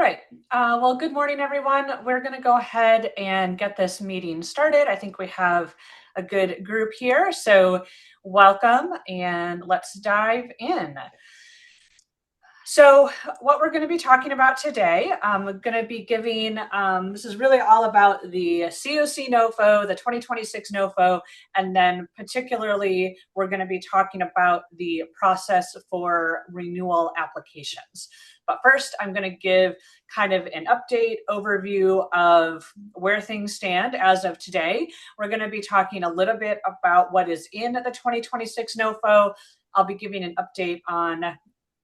right. Well, good morning, everyone. We're going to go ahead and get this meeting started. I think we have a good group here. So welcome and let's dive in. So what we're going to be talking about today, I'm going to be giving, this is really all about the CoC NOFO, the 2026 NOFO, and then particularly we're going to be talking about the process for renewal applications. But first, I'm going to give kind of an update overview of where things stand as of today. We're going to be talking a little bit about what is in the 2026 NOFO. I'll be giving an update on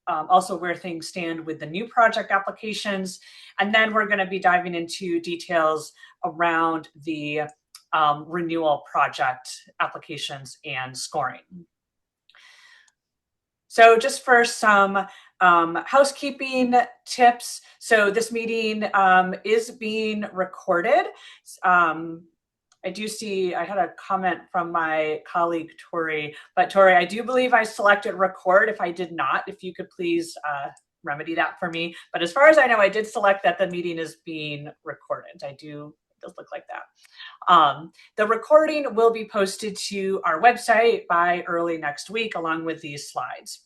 also where things stand with the new project applications. And then we're going to be diving into details around the renewal project applications and scoring. So just for some housekeeping tips. So this meeting is being recorded. I do see, I had a comment from my colleague, Tori, but Tori, I do believe I selected record. If I did not, if you could please remedy that for me. But as far as I know, I did select that the meeting is being recorded. It does look like that. The recording will be posted to our website by early next week, along with these slides.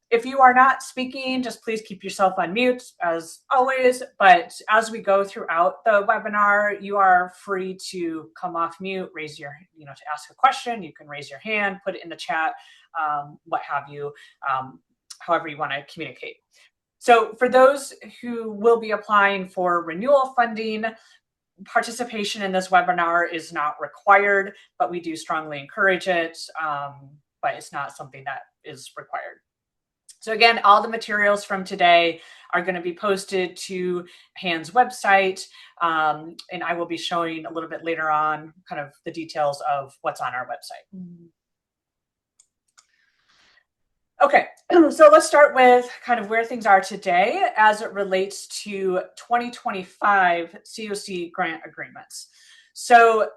If you are not speaking, just please keep yourself on mute as always. But as we go throughout the webinar, you are free to come off mute, raise your, to ask a question. You can raise your hand, put it in the chat, what have you, however you want to communicate. So for those who will be applying for renewal funding, participation in this webinar is not required, but we do strongly encourage it, but it's not something that is required. So again, all the materials from today are going to be posted to HAN's website, and I will be showing a little bit later on kind of the details of what's on our website. Okay, so let's start with kind of where things are today as it relates to 2025 CoC grant agreements. So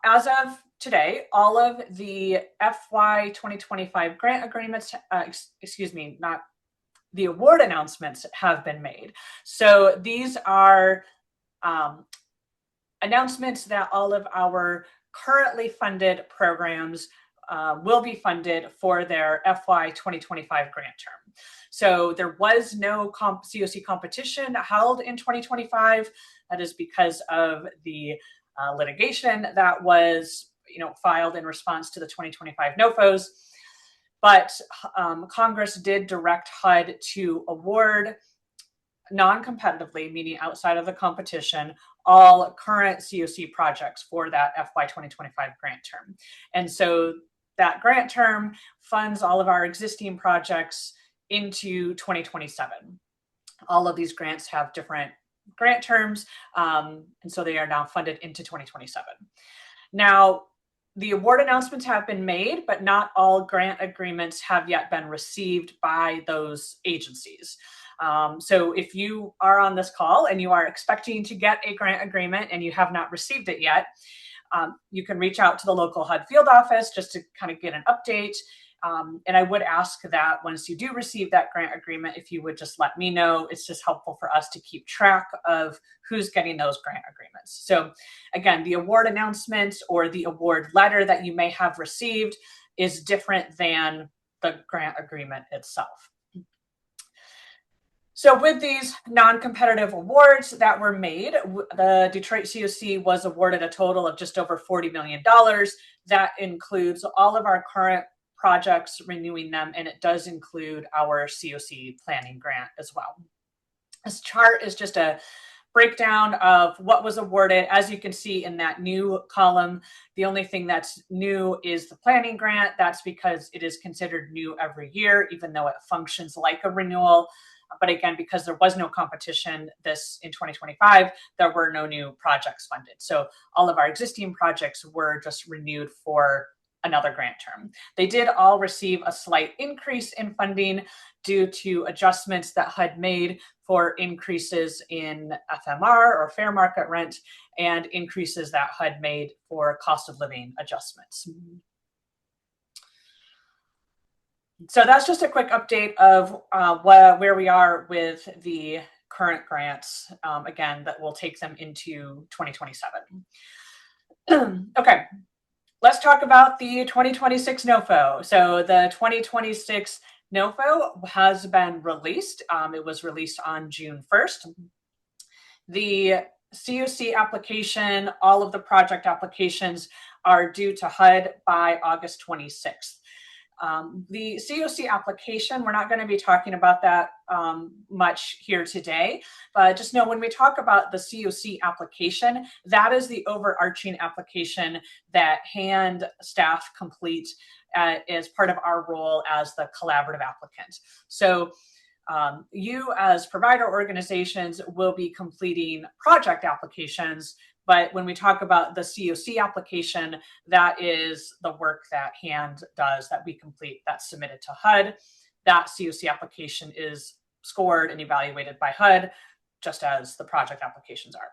as of today, all of the FY 2025 grant agreements, not the award announcements have been made. So these are announcements that all of our currently funded programs will be funded for their FY 2025 grant term. So there was no CoC competition held in 2025. That is because of the litigation that was filed in response to the 2025 NOFOs. But Congress did direct HUD to award non-competitively, meaning outside of the competition, all current CoC projects for that FY 2025 grant term. And so that grant term funds all of our existing projects into 2027. All of these grants have different grant terms, and so they are now funded into 2027. Now, the award announcements have been made, but not all grant agreements have yet been received by those agencies. So if you are on this call and you are expecting to get a grant agreement and you have not received it yet, you can reach out to the local HUD field office just to kind of get an update. And I would ask that once you do receive that grant agreement, if you would just let me know. It's just helpful for us to keep track of who's getting those grant agreements. So again, the award announcement or the award letter that you may have received is different than the grant agreement itself. So with these non-competitive awards that were made, the Detroit CoC was awarded a total of just over $40 million. That includes all of our current projects, renewing them, and it does include our CoC planning grant as well. This chart is just a breakdown of what was awarded. As you can see in that new column, the only thing that's new is the planning grant. That's because it is considered new every year, even though it functions like a renewal. But again, because there was no competition in 2025, there were no new projects funded. So all of our existing projects were just renewed for another grant term. They did all receive a slight increase in funding due to adjustments that HUD made for increases in FMR or fair market rent and increases that HUD made for cost of living adjustments. So that's just a quick update of where we are with the current grants, again, that will take them into 2027. Okay, let's talk about the 2026 NOFO. So the 2026 NOFO has been released. It was released on June 1st. The CoC application, all of the project applications are due to HUD by August 26th. The CoC application, we're not going to be talking about that much here today, but just know when we talk about the CoC application, that is the overarching application that HAND staff complete as part of our role as the collaborative applicant. So you as provider organizations will be completing project applications, but when we talk about the CoC application, that is the work that HAND does, that we complete, that's submitted to HUD. That CoC application is scored and evaluated by HUD, just as the project applications are.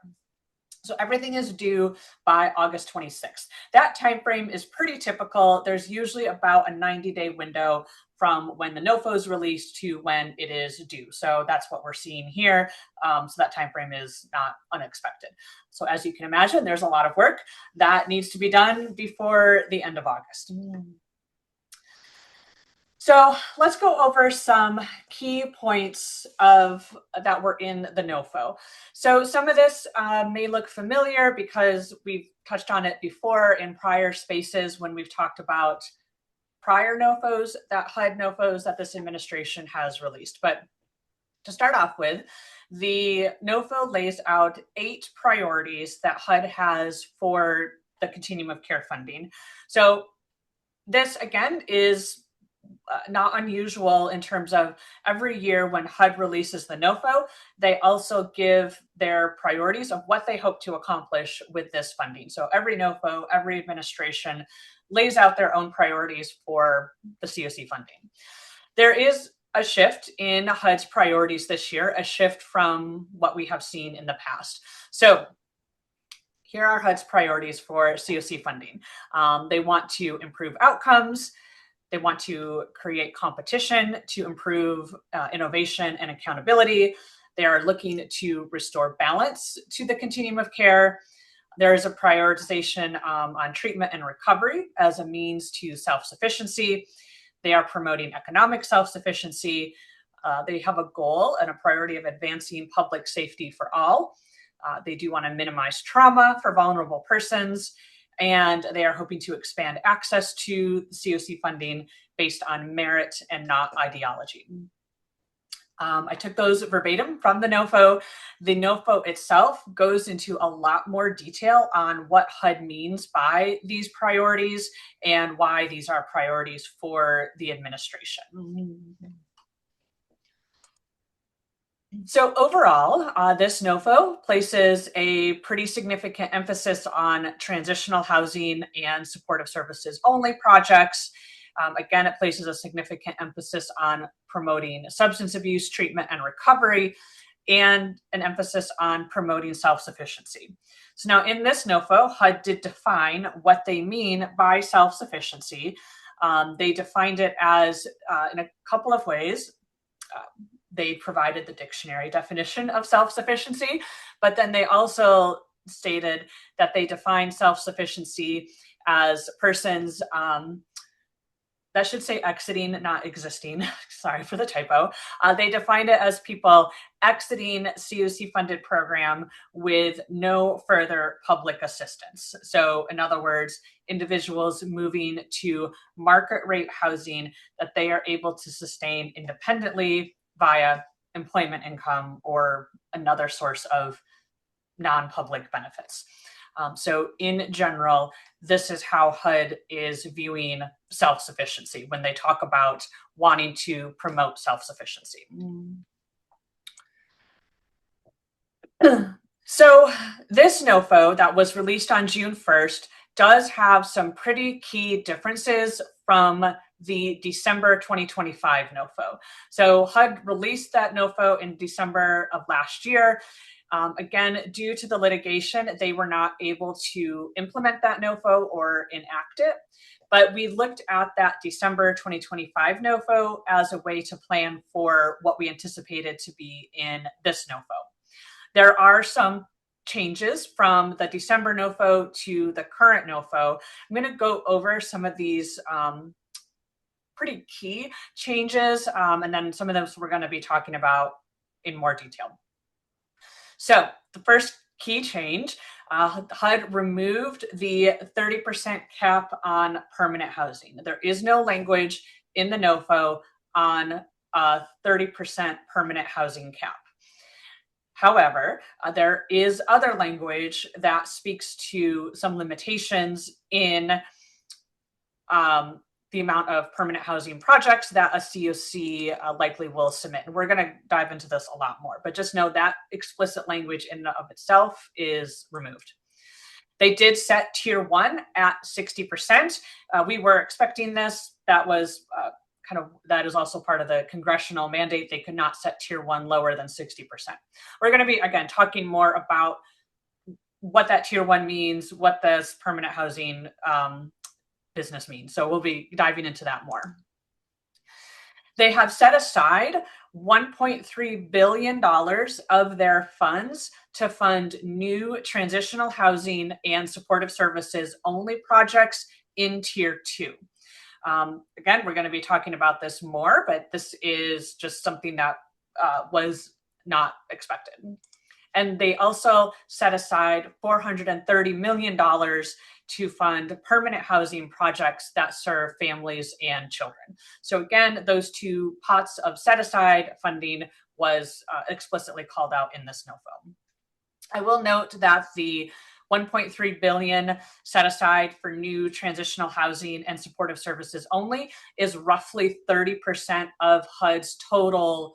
So everything is due by August 26th. That time frame is pretty typical. There's usually about a 90-day window from when the NOFO is released to when it is due. So that's what we're seeing here. So that time frame is not unexpected. So as you can imagine, there's a lot of work that needs to be done before the end of August. So let's go over some key points that were in the NOFO. So some of this may look familiar because we've touched on it before in prior spaces when we've talked about prior NOFOs, that HUD NOFOs that this administration has released. But to start off with, the NOFO lays out 8 priorities that HUD has for the continuum of care funding. So this, again, is not unusual in terms of every year when HUD releases the NOFO, they also give their priorities of what they hope to accomplish with this funding. So every NOFO, every administration lays out their own priorities for the CoC funding. There is a shift in HUD's priorities this year, a shift from what we have seen in the past. So here are HUD's priorities for CoC funding. They want to improve outcomes. They want to create competition to improve innovation and accountability. They are looking to restore balance to the continuum of care. There is a prioritization on treatment and recovery as a means to self-sufficiency. They are promoting economic self-sufficiency. They have a goal and a priority of advancing public safety for all. They do want to minimize trauma for vulnerable persons. And they are hoping to expand access to CoC funding based on merit and not ideology. I took those verbatim from the NOFO. The NOFO itself goes into a lot more detail on what HUD means by these priorities and why these are priorities for the administration. So overall, this NOFO places a pretty significant emphasis on transitional housing and supportive services only projects. Again, it places a significant emphasis on promoting substance abuse treatment and recovery, and an emphasis on promoting self-sufficiency. So now in this NOFO, HUD did define what they mean by self-sufficiency. They defined it as in a couple of ways. They provided the dictionary definition of self-sufficiency, but then they also stated that they define self-sufficiency as persons, that should say exiting, not existing. Sorry for the typo. They defined it as people exiting CoC-funded program with no further public assistance. So in other words, individuals moving to market rate housing that they are able to sustain independently via employment income or another source of non-public benefits. So in general, this is how HUD is viewing self-sufficiency when they talk about wanting to promote self-sufficiency. So this NOFO that was released on June 1st does have some pretty key differences from the December 2025 NOFO. So HUD released that NOFO in December of last year. Again, due to the litigation, they were not able to implement that NOFO or enact it. But we looked at that December 2025 NOFO as a way to plan for what we anticipated to be in this NOFO. There are some changes from the December NOFO to the current NOFO. I'm going to go over some of these pretty key changes, and then some of those we're going to be talking about in more detail. So the first key change, HUD removed the 30% cap on permanent housing. There is no language in the NOFO on a 30% permanent housing cap. However, there is other language that speaks to some limitations in the amount of permanent housing projects that a CoC likely will submit. And we're going to dive into this a lot more, but just know that explicit language in and of itself is removed. They did set tier 1 at 60%. We were expecting this. That was that is also part of the congressional mandate. They could not set tier 1 lower than 60%. We're going to be, again, talking more about what that tier 1 means, what this permanent housing business means. So we'll be diving into that more. They have set aside $1.3 billion of their funds to fund new transitional housing and supportive services only projects in tier 2. Again, we're going to be talking about this more, but this is just something that was not expected. And they also set aside $430 million to fund permanent housing projects that serve families and children. So again, those two pots of set aside funding was explicitly called out in this NOFO. I will note that the $1.3 billion set aside for new transitional housing and supportive services only is roughly 30% of HUD's total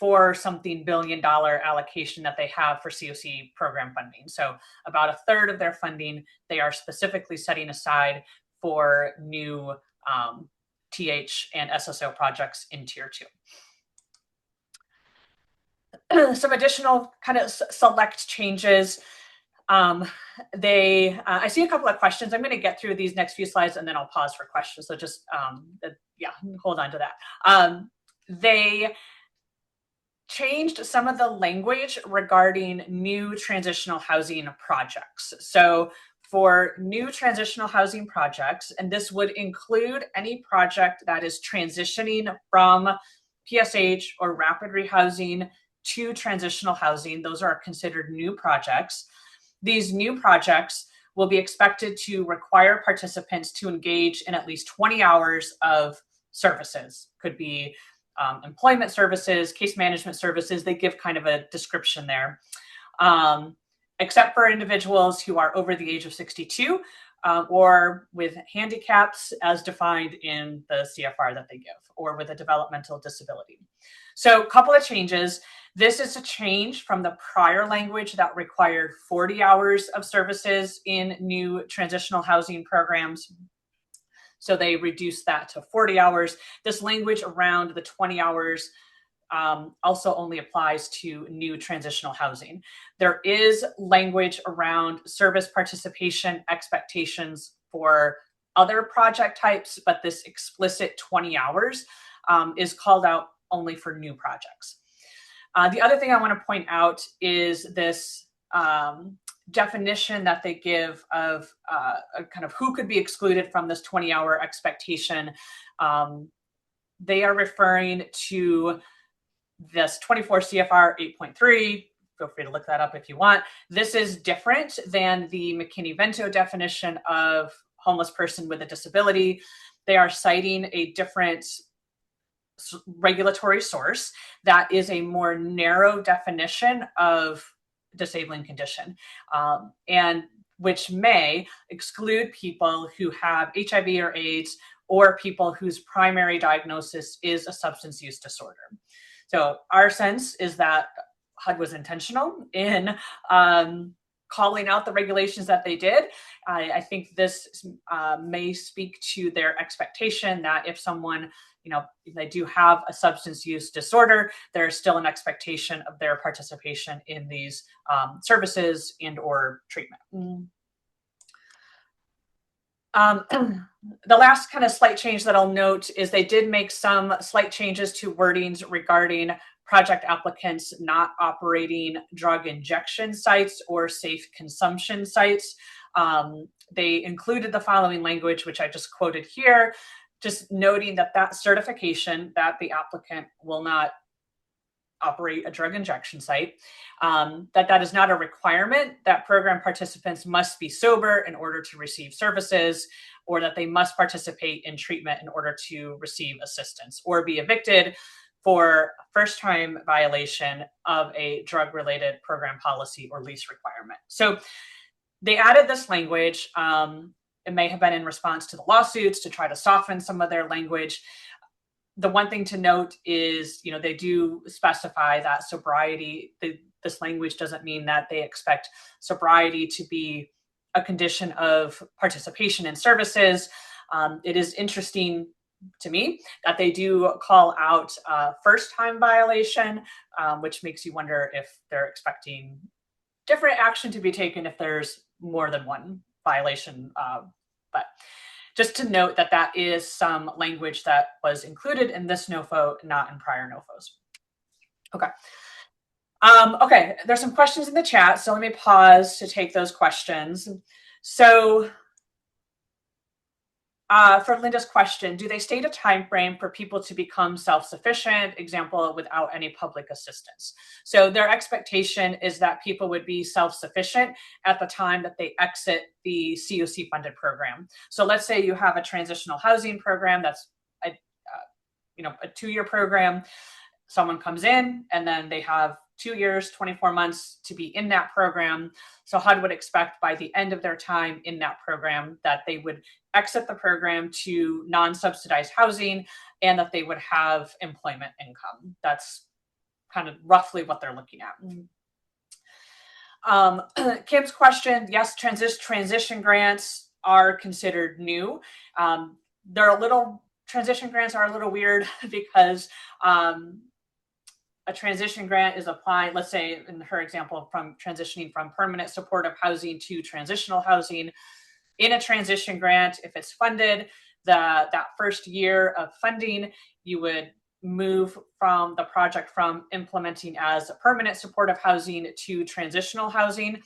$4-something billion allocation that they have for CoC program funding. So about a third of their funding, they are specifically setting aside for new TH and SSO projects in tier 2. Some additional kind of select changes. I see a couple of questions. I'm going to get through these next few slides and then I'll pause for questions. So just, hold on to that. They changed some of the language regarding new transitional housing projects. So for new transitional housing projects, and this would include any project that is transitioning from PSH or rapid rehousing to transitional housing, those are considered new projects. These new projects will be expected to require participants to engage in at least 20 hours of services. Could be employment services, case management services. They give kind of a description there. Except for individuals who are over the age of 62 or with handicaps as defined in the CFR that they give, or with a developmental disability. So a couple of changes. This is a change from the prior language that required 40 hours of services in new transitional housing programs. So they reduced that to 40 hours. This language around the 20 hours also only applies to new transitional housing. There is language around service participation expectations for other project types, but this explicit 20 hours is called out only for new projects. The other thing I want to point out is this definition that they give of kind of who could be excluded from this 20-hour expectation. They are referring to this 24 CFR 8.3. Feel free to look that up if you want. This is different than the McKinney-Vento definition of homeless person with a disability. They are citing a different regulatory source that is a more narrow definition of disabling condition, and which may exclude people who have HIV or AIDS or people whose primary diagnosis is a substance use disorder. So our sense is that HUD was intentional in calling out the regulations that they did. I think this may speak to their expectation that if someone, if they do have a substance use disorder, there's still an expectation of their participation in these services and or treatment. The last kind of slight change that I'll note is they did make some slight changes to wordings regarding project applicants not operating drug injection sites or safe consumption sites. They included the following language, which I just quoted here, just noting that that certification that the applicant will not operate a drug injection site, that is not a requirement, that program participants must be sober in order to receive services, or that they must participate in treatment in order to receive assistance, or be evicted for first-time violation of a drug-related program policy or lease requirement. So they added this language. It may have been in response to the lawsuits to try to soften some of their language. The one thing to note is, they do specify that sobriety, this language doesn't mean that they expect sobriety to be a condition of participation in services. It is interesting to me that they do call out first-time violation, which makes you wonder if they're expecting different action to be taken if there's more than one violation. But just to note that that is some language that was included in this NOFO, not in prior NOFOs. Okay. Okay, there's some questions in the chat, so let me pause to take those questions. So for Linda's question, do they state a time frame for people to become self-sufficient, example, without any public assistance? So their expectation is that people would be self-sufficient at the time that they exit the CoC funded program. So let's say you have a transitional housing program that's a 2-year program. Someone comes in and then they have 2 years, 24 months to be in that program. So HUD would expect by the end of their time in that program that they would exit the program to non-subsidized housing and that they would have employment income. That's kind of roughly what they're looking at. Kim's question, yes, transition grants are considered new. Transition grants are a little weird because a transition grant is applying, let's say in her example, from transitioning from permanent supportive housing to transitional housing. In a transition grant, if it's funded, that first year of funding, you would move from the project from implementing as permanent supportive housing to transitional housing.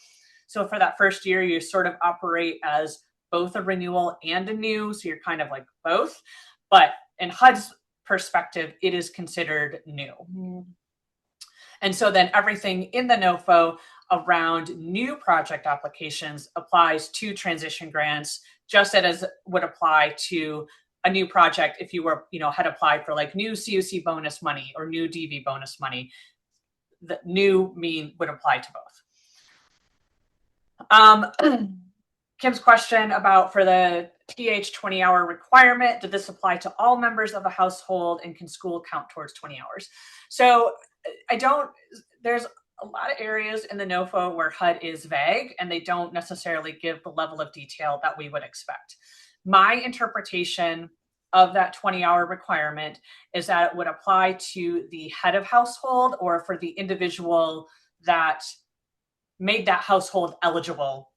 So for that first year, you sort of operate as both a renewal and a new, so you're kind of like both. But in HUD's perspective, it is considered new. And so then everything in the NOFO around new project applications applies to transition grants, just as would apply to a new project if you were, had applied for like new CoC bonus money or new DV bonus money. The new would apply to both. Kim's question about for the TH 20-hour requirement, did this apply to all members of a household and can school count towards 20 hours? So there's a lot of areas in the NOFO where HUD is vague and they don't necessarily give the level of detail that we would expect. My interpretation of that 20-hour requirement is that it would apply to the head of household or for the individual that made that household eligible,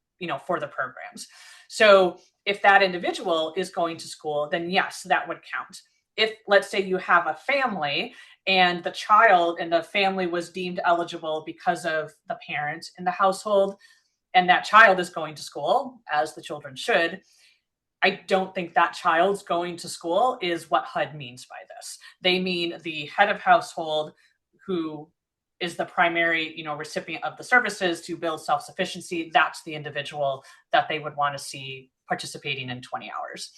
for the programs. So if that individual is going to school, then yes, that would count. If, let's say, you have a family and the child in the family was deemed eligible because of the parent in the household, and that child is going to school, as the children should, I don't think that child's going to school is what HUD means by this. They mean the head of household who is the primary, recipient of the services to build self-sufficiency. That's the individual that they would want to see participating in 20 hours.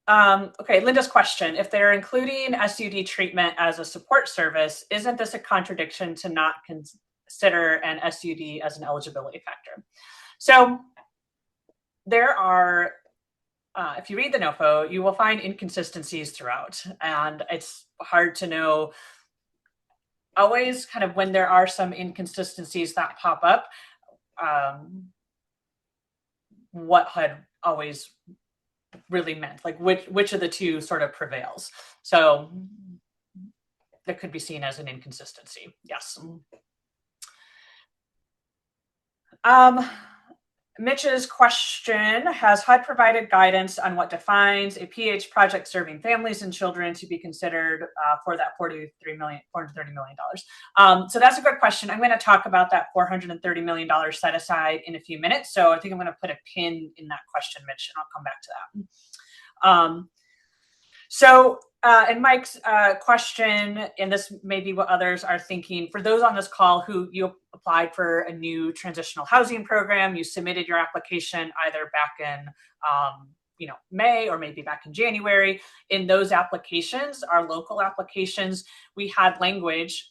Okay, Linda's question, if they're including SUD treatment as a support service, isn't this a contradiction to not consider an SUD as an eligibility factor? So there are, if you read the NOFO, you will find inconsistencies throughout, and it's hard to know always kind of when there are some inconsistencies that pop up, what HUD always really meant, like which of the two sort of prevails. So that could be seen as an inconsistency. Yes. Mitch's question, has HUD provided guidance on what defines a PH project serving families and children to be considered for that $430 million? So that's a good question. I'm going to talk about that $430 million set aside in a few minutes. So I think I'm going to put a pin in that question, Mitch, and I'll come back to that. And Mike's question, and this may be what others are thinking, for those on this call who you applied for a new transitional housing program, you submitted your application either back in May or maybe back in January. In those applications, our local applications, we had language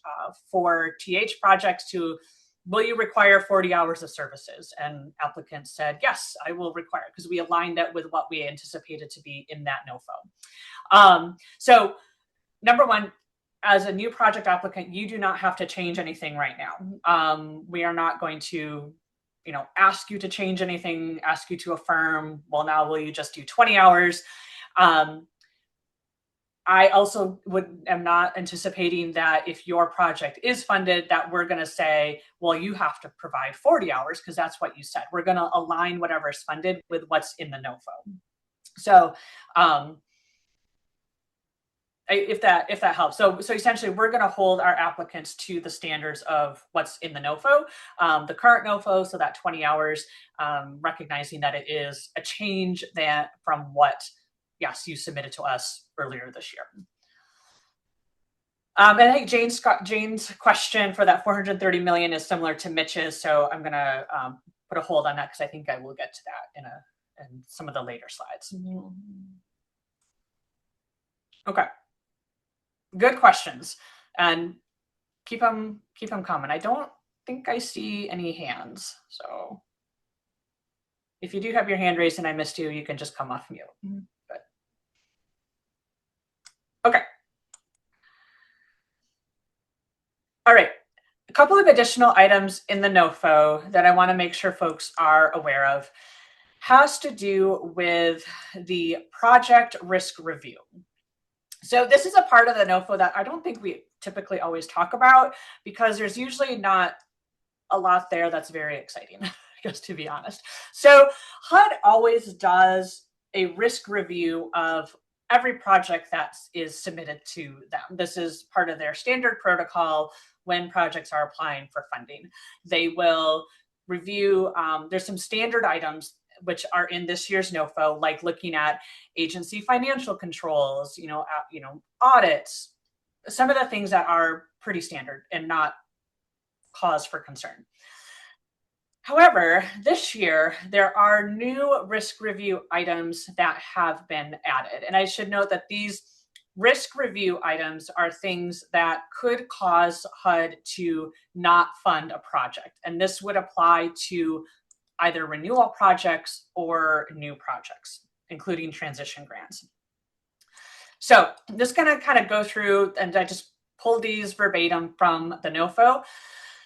for TH projects to, will you require 40 hours of services? And applicants said, yes, I will require, because we aligned it with what we anticipated to be in that NOFO. So number one, as a new project applicant, you do not have to change anything right now. We are not going to, ask you to change anything, ask you to affirm, well, now will you just do 20 hours? I also am not anticipating that if your project is funded, that we're going to say, well, you have to provide 40 hours because that's what you said. We're going to align whatever is funded with what's in the NOFO. So, if that helps. So essentially, we're going to hold our applicants to the standards of what's in the NOFO, the current NOFO, so that 20 hours, recognizing that it is a change from what, yes, you submitted to us earlier this year. And I think Jane's question for that 430 million is similar to Mitch's, so I'm going to put a hold on that because I think I will get to that in some of the later slides. Okay. Good questions, and keep them coming. I don't think I see any hands, so if you do have your hand raised and I missed you, you can just come off mute. But okay. All right. A couple of additional items in the NOFO that I want to make sure folks are aware of has to do with the project risk review. So this is a part of the NOFO that I don't think we typically always talk about because there's usually not a lot there that's very exciting, just to be honest. So HUD always does a risk review of every project that is submitted to them. This is part of their standard protocol when projects are applying for funding. They will review, there's some standard items which are in this year's NOFO, like looking at agency financial controls, audits, some of the things that are pretty standard and not cause for concern. However, this year, there are new risk review items that have been added. And I should note that these risk review items are things that could cause HUD to not fund a project. And this would apply to either renewal projects or new projects, including transition grants. So I'm just going to kind of go through, and I just pulled these verbatim from the NOFO.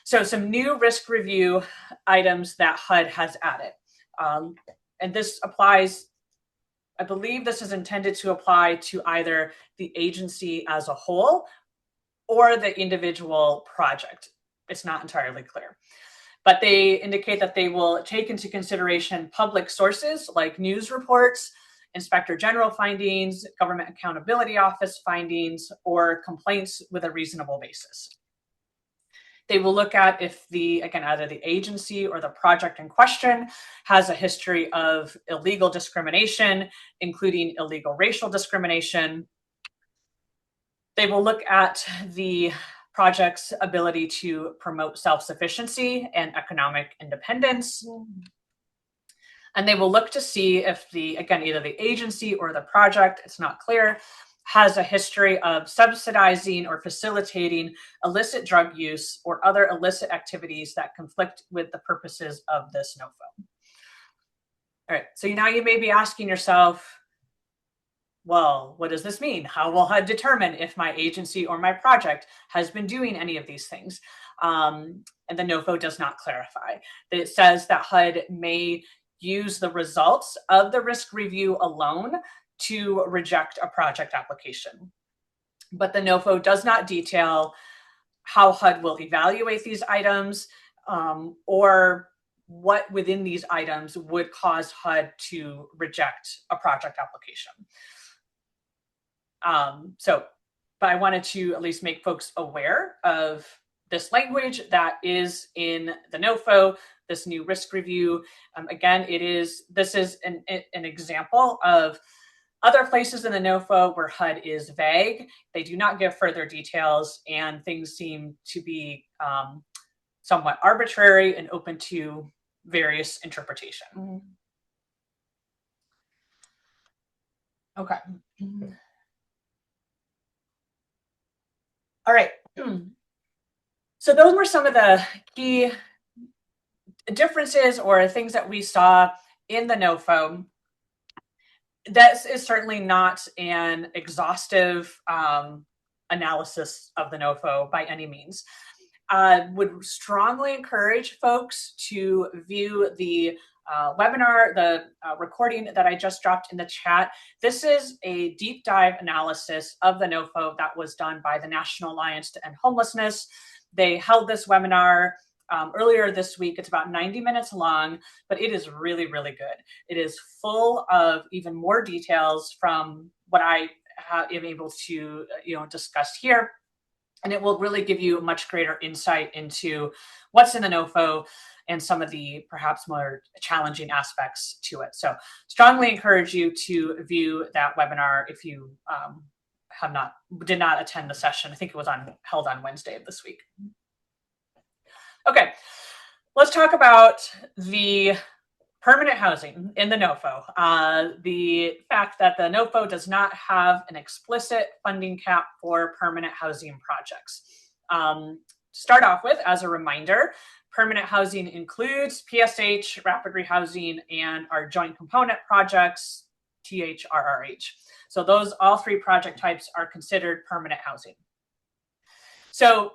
So some new risk review items that HUD has added. And this applies, I believe this is intended to apply to either the agency as a whole or the individual project. It's not entirely clear. But they indicate that they will take into consideration public sources like news reports, Inspector General findings, Government Accountability Office findings, or complaints with a reasonable basis. They will look at if either the agency or the project in question has a history of illegal discrimination, including illegal racial discrimination. They will look at the project's ability to promote self-sufficiency and economic independence. And they will look to see if either the agency or the project, it's not clear, has a history of subsidizing or facilitating illicit drug use or other illicit activities that conflict with the purposes of this NOFO. All right, so now you may be asking yourself, well, what does this mean? How will HUD determine if my agency or my project has been doing any of these things? And the NOFO does not clarify. It says that HUD may use the results of the risk review alone to reject a project application. But the NOFO does not detail how HUD will evaluate these items or what within these items would cause HUD to reject a project application. But I wanted to at least make folks aware of this language that is in the NOFO, this new risk review. Again, this is an example of other places in the NOFO where HUD is vague. They do not give further details, and things seem to be somewhat arbitrary and open to various interpretation. Okay. All right. So those were some of the key differences or things that we saw in the NOFO. That is certainly not an exhaustive analysis of the NOFO by any means. Would strongly encourage folks to view the webinar, the recording that I just dropped in the chat. This is a deep dive analysis of the NOFO that was done by the National Alliance to End Homelessness. They held this webinar earlier this week. It's about 90 minutes long, but it is really, really good. It is full of even more details from what I am able to discuss here. And it will really give you a much greater insight into what's in the NOFO and some of the perhaps more challenging aspects to it. So strongly encourage you to view that webinar if you did not attend the session. I think it was held on Wednesday of this week. Okay, let's talk about the permanent housing in the NOFO. The fact that the NOFO does not have an explicit funding cap for permanent housing projects. To start off with, as a reminder, permanent housing includes PSH, rapid rehousing, and our joint component projects, THRRH. So those all three project types are considered permanent housing. So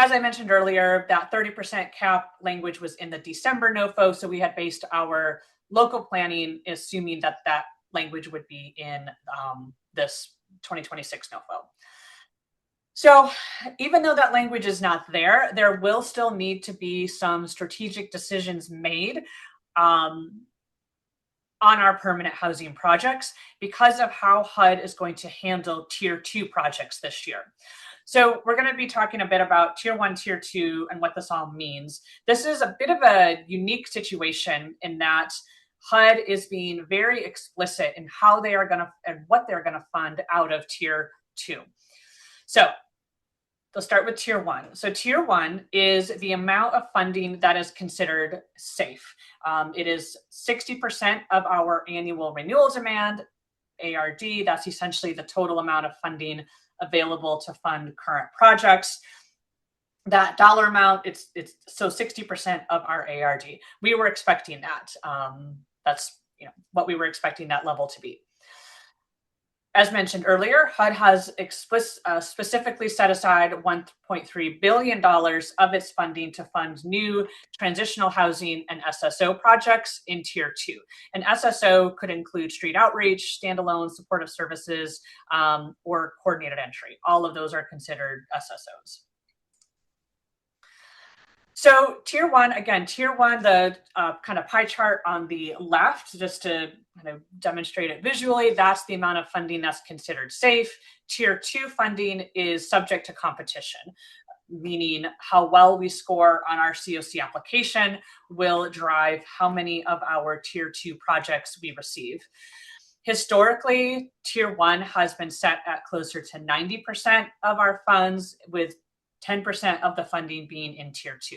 as I mentioned earlier, that 30% cap language was in the December NOFO, so we had based our local planning assuming that that language would be in this 2026 NOFO. So even though that language is not there, there will still need to be some strategic decisions made on our permanent housing projects because of how HUD is going to handle Tier 2 projects this year. So we're going to be talking a bit about Tier 1, Tier 2, and what this all means. This is a bit of a unique situation in that HUD is being very explicit in how they are going to and what they're going to fund out of Tier 2. So they'll start with Tier 1. So Tier 1 is the amount of funding that is considered safe. It is 60% of our annual renewal demand, ARD. That's essentially the total amount of funding available to fund current projects. That dollar amount, it's so 60% of our ARD. We were expecting that. That's what we were expecting that level to be. As mentioned earlier, HUD has specifically set aside $1.3 billion of its funding to fund new transitional housing and SSO projects in Tier 2. And SSO could include street outreach, standalone supportive services, or coordinated entry. All of those are considered SSOs. So Tier 1, again, Tier 1, the kind of pie chart on the left, just to kind of demonstrate it visually, that's the amount of funding that's considered safe. Tier 2 funding is subject to competition, meaning how well we score on our CoC application will drive how many of our Tier 2 projects we receive. Historically, Tier 1 has been set at closer to 90% of our funds, with 10% of the funding being in Tier 2.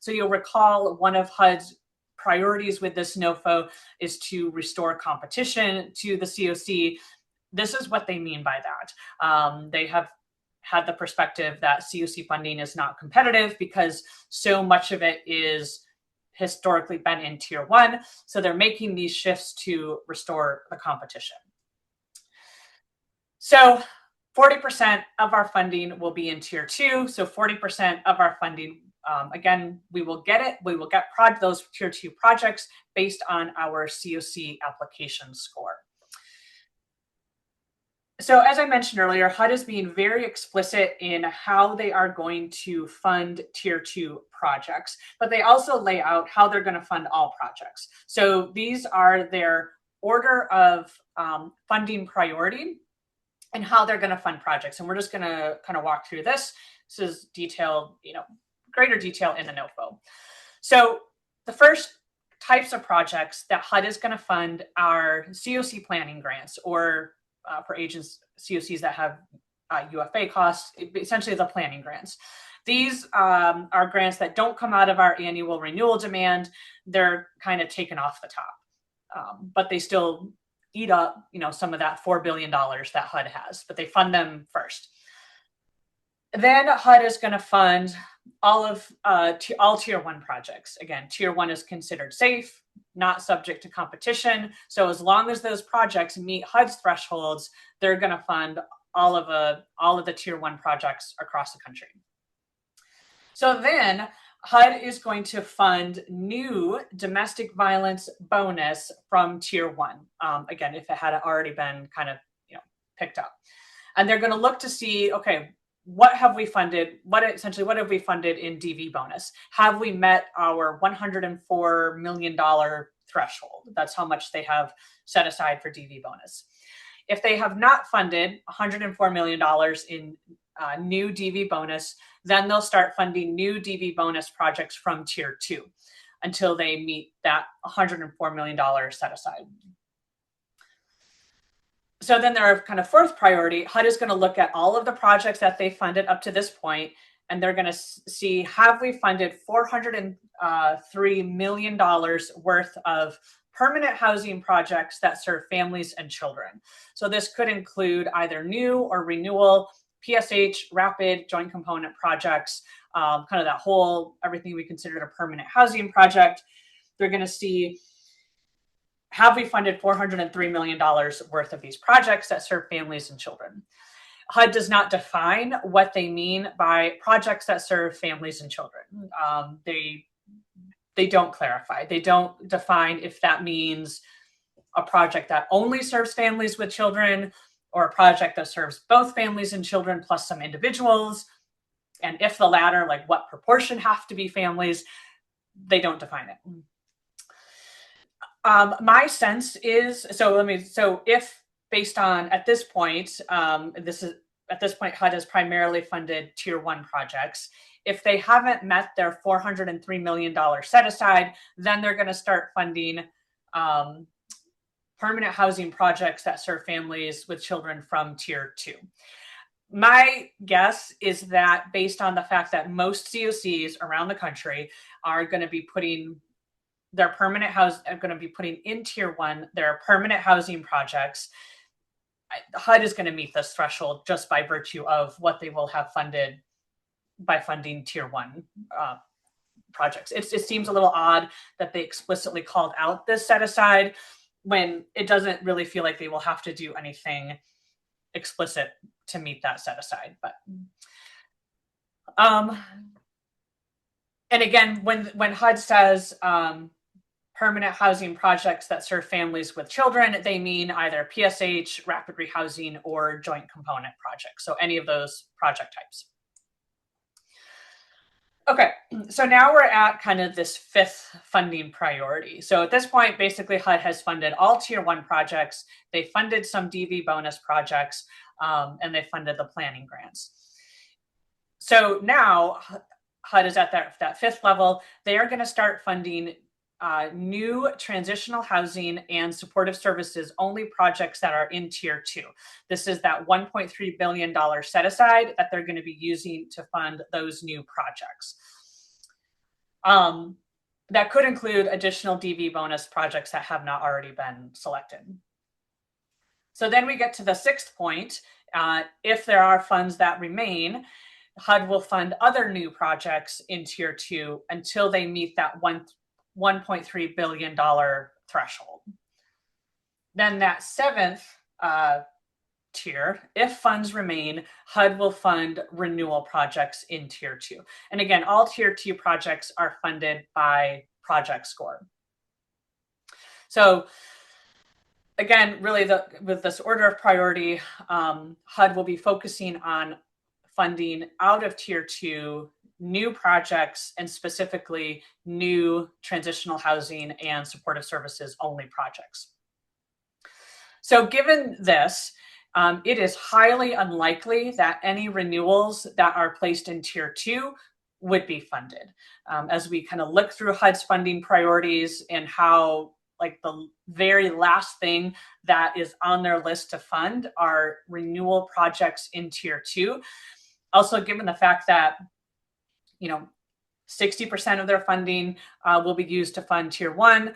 So you'll recall one of HUD's priorities with this NOFO is to restore competition to the CoC. This is what they mean by that. They have had the perspective that CoC funding is not competitive because so much of it is historically been in Tier 1. So they're making these shifts to restore the competition. So 40% of our funding will be in Tier 2. So 40% of our funding, again, we will get those Tier 2 projects based on our CoC application score. So as I mentioned earlier, HUD is being very explicit in how they are going to fund tier 2 projects, but they also lay out how they're going to fund all projects. So these are their order of funding priority and how they're going to fund projects. And we're just going to kind of walk through this. This is detailed, greater detail in the NOFO. So the first types of projects that HUD is going to fund are CoC planning grants, or for agents, CoCs that have UFA costs, essentially the planning grants. These are grants that don't come out of our annual renewal demand. They're kind of taken off the top, but they still eat up, some of that $4 billion that HUD has, but they fund them first. Then HUD is going to fund all tier 1 projects. Again, tier 1 is considered safe, not subject to competition. So as long as those projects meet HUD's thresholds, they're going to fund all of the tier 1 projects across the country. So then HUD is going to fund new domestic violence bonus from tier 1. Again, if it had already been kind of picked up, and they're going to look to see, okay, what have we funded? What have we funded in DV bonus? Have we met our $104 million threshold? That's how much they have set aside for DV bonus. If they have not funded $104 million in new DV bonus, then they'll start funding new DV bonus projects from tier 2 until they meet that $104 million set aside. So then their kind of fourth priority, HUD is going to look at all of the projects that they funded up to this point, and they're going to see, have we funded $403 million worth of permanent housing projects that serve families and children. So this could include either new or renewal, PSH, rapid, joint component projects, kind of that whole, everything we considered a permanent housing project. They're going to see, have we funded $403 million worth of these projects that serve families and children? HUD does not define what they mean by projects that serve families and children. They don't clarify. They don't define if that means a project that only serves families with children, or a project that serves both families and children plus some individuals. And if the latter, like what proportion have to be families, they don't define it. My sense is, if based on, at this point, HUD has primarily funded tier 1 projects. If they haven't met their $403 million set aside, then they're going to start funding permanent housing projects that serve families with children from tier 2. My guess is that based on the fact that most CoCs around the country are going to be putting their permanent house, are going to be putting in tier 1 their permanent housing projects, HUD is going to meet this threshold just by virtue of what they will have funded by funding tier 1 projects. It seems a little odd that they explicitly called out this set aside when it doesn't really feel like they will have to do anything explicit to meet that set aside. But and again, when HUD says permanent housing projects that serve families with children, they mean either PSH, rapid rehousing, or joint component projects. So any of those project types. Okay, so now we're at kind of this fifth funding priority. So at this point, basically HUD has funded all tier 1 projects. They funded some DV bonus projects, and they funded the planning grants. So now HUD is at that fifth level. They are going to start funding new transitional housing and supportive services only projects that are in tier 2. This is that $1.3 billion set aside that they're going to be using to fund those new projects. That could include additional DV bonus projects that have not already been selected. So then we get to the sixth point. If there are funds that remain, HUD will fund other new projects in tier 2 until they meet that $1.3 billion threshold. Then that seventh tier, if funds remain, HUD will fund renewal projects in tier 2. And again, all tier 2 projects are funded by project score. So again, really with this order of priority, HUD will be focusing on funding out of tier 2 new projects and specifically new transitional housing and supportive services only projects. So given this, it is highly unlikely that any renewals that are placed in tier 2 would be funded. As we kind of look through HUD's funding priorities and how like the very last thing that is on their list to fund are renewal projects in tier 2. Also, given the fact that, 60% of their funding will be used to fund tier 1,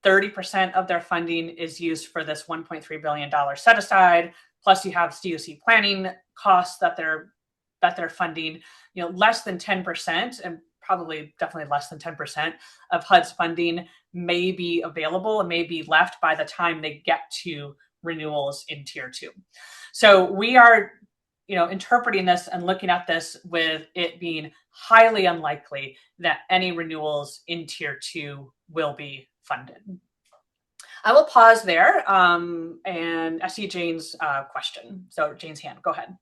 30% of their funding is used for this $1.3 billion set aside. Plus, you have CoC planning costs that they're funding. Less than 10%, and definitely less than 10% of HUD's funding may be available and may be left by the time they get to renewals in tier 2. So we are, interpreting this and looking at this with it being highly unlikely that any renewals in tier 2 will be funded. I will pause there, and I see Jane's question. So Jane's hand, go ahead.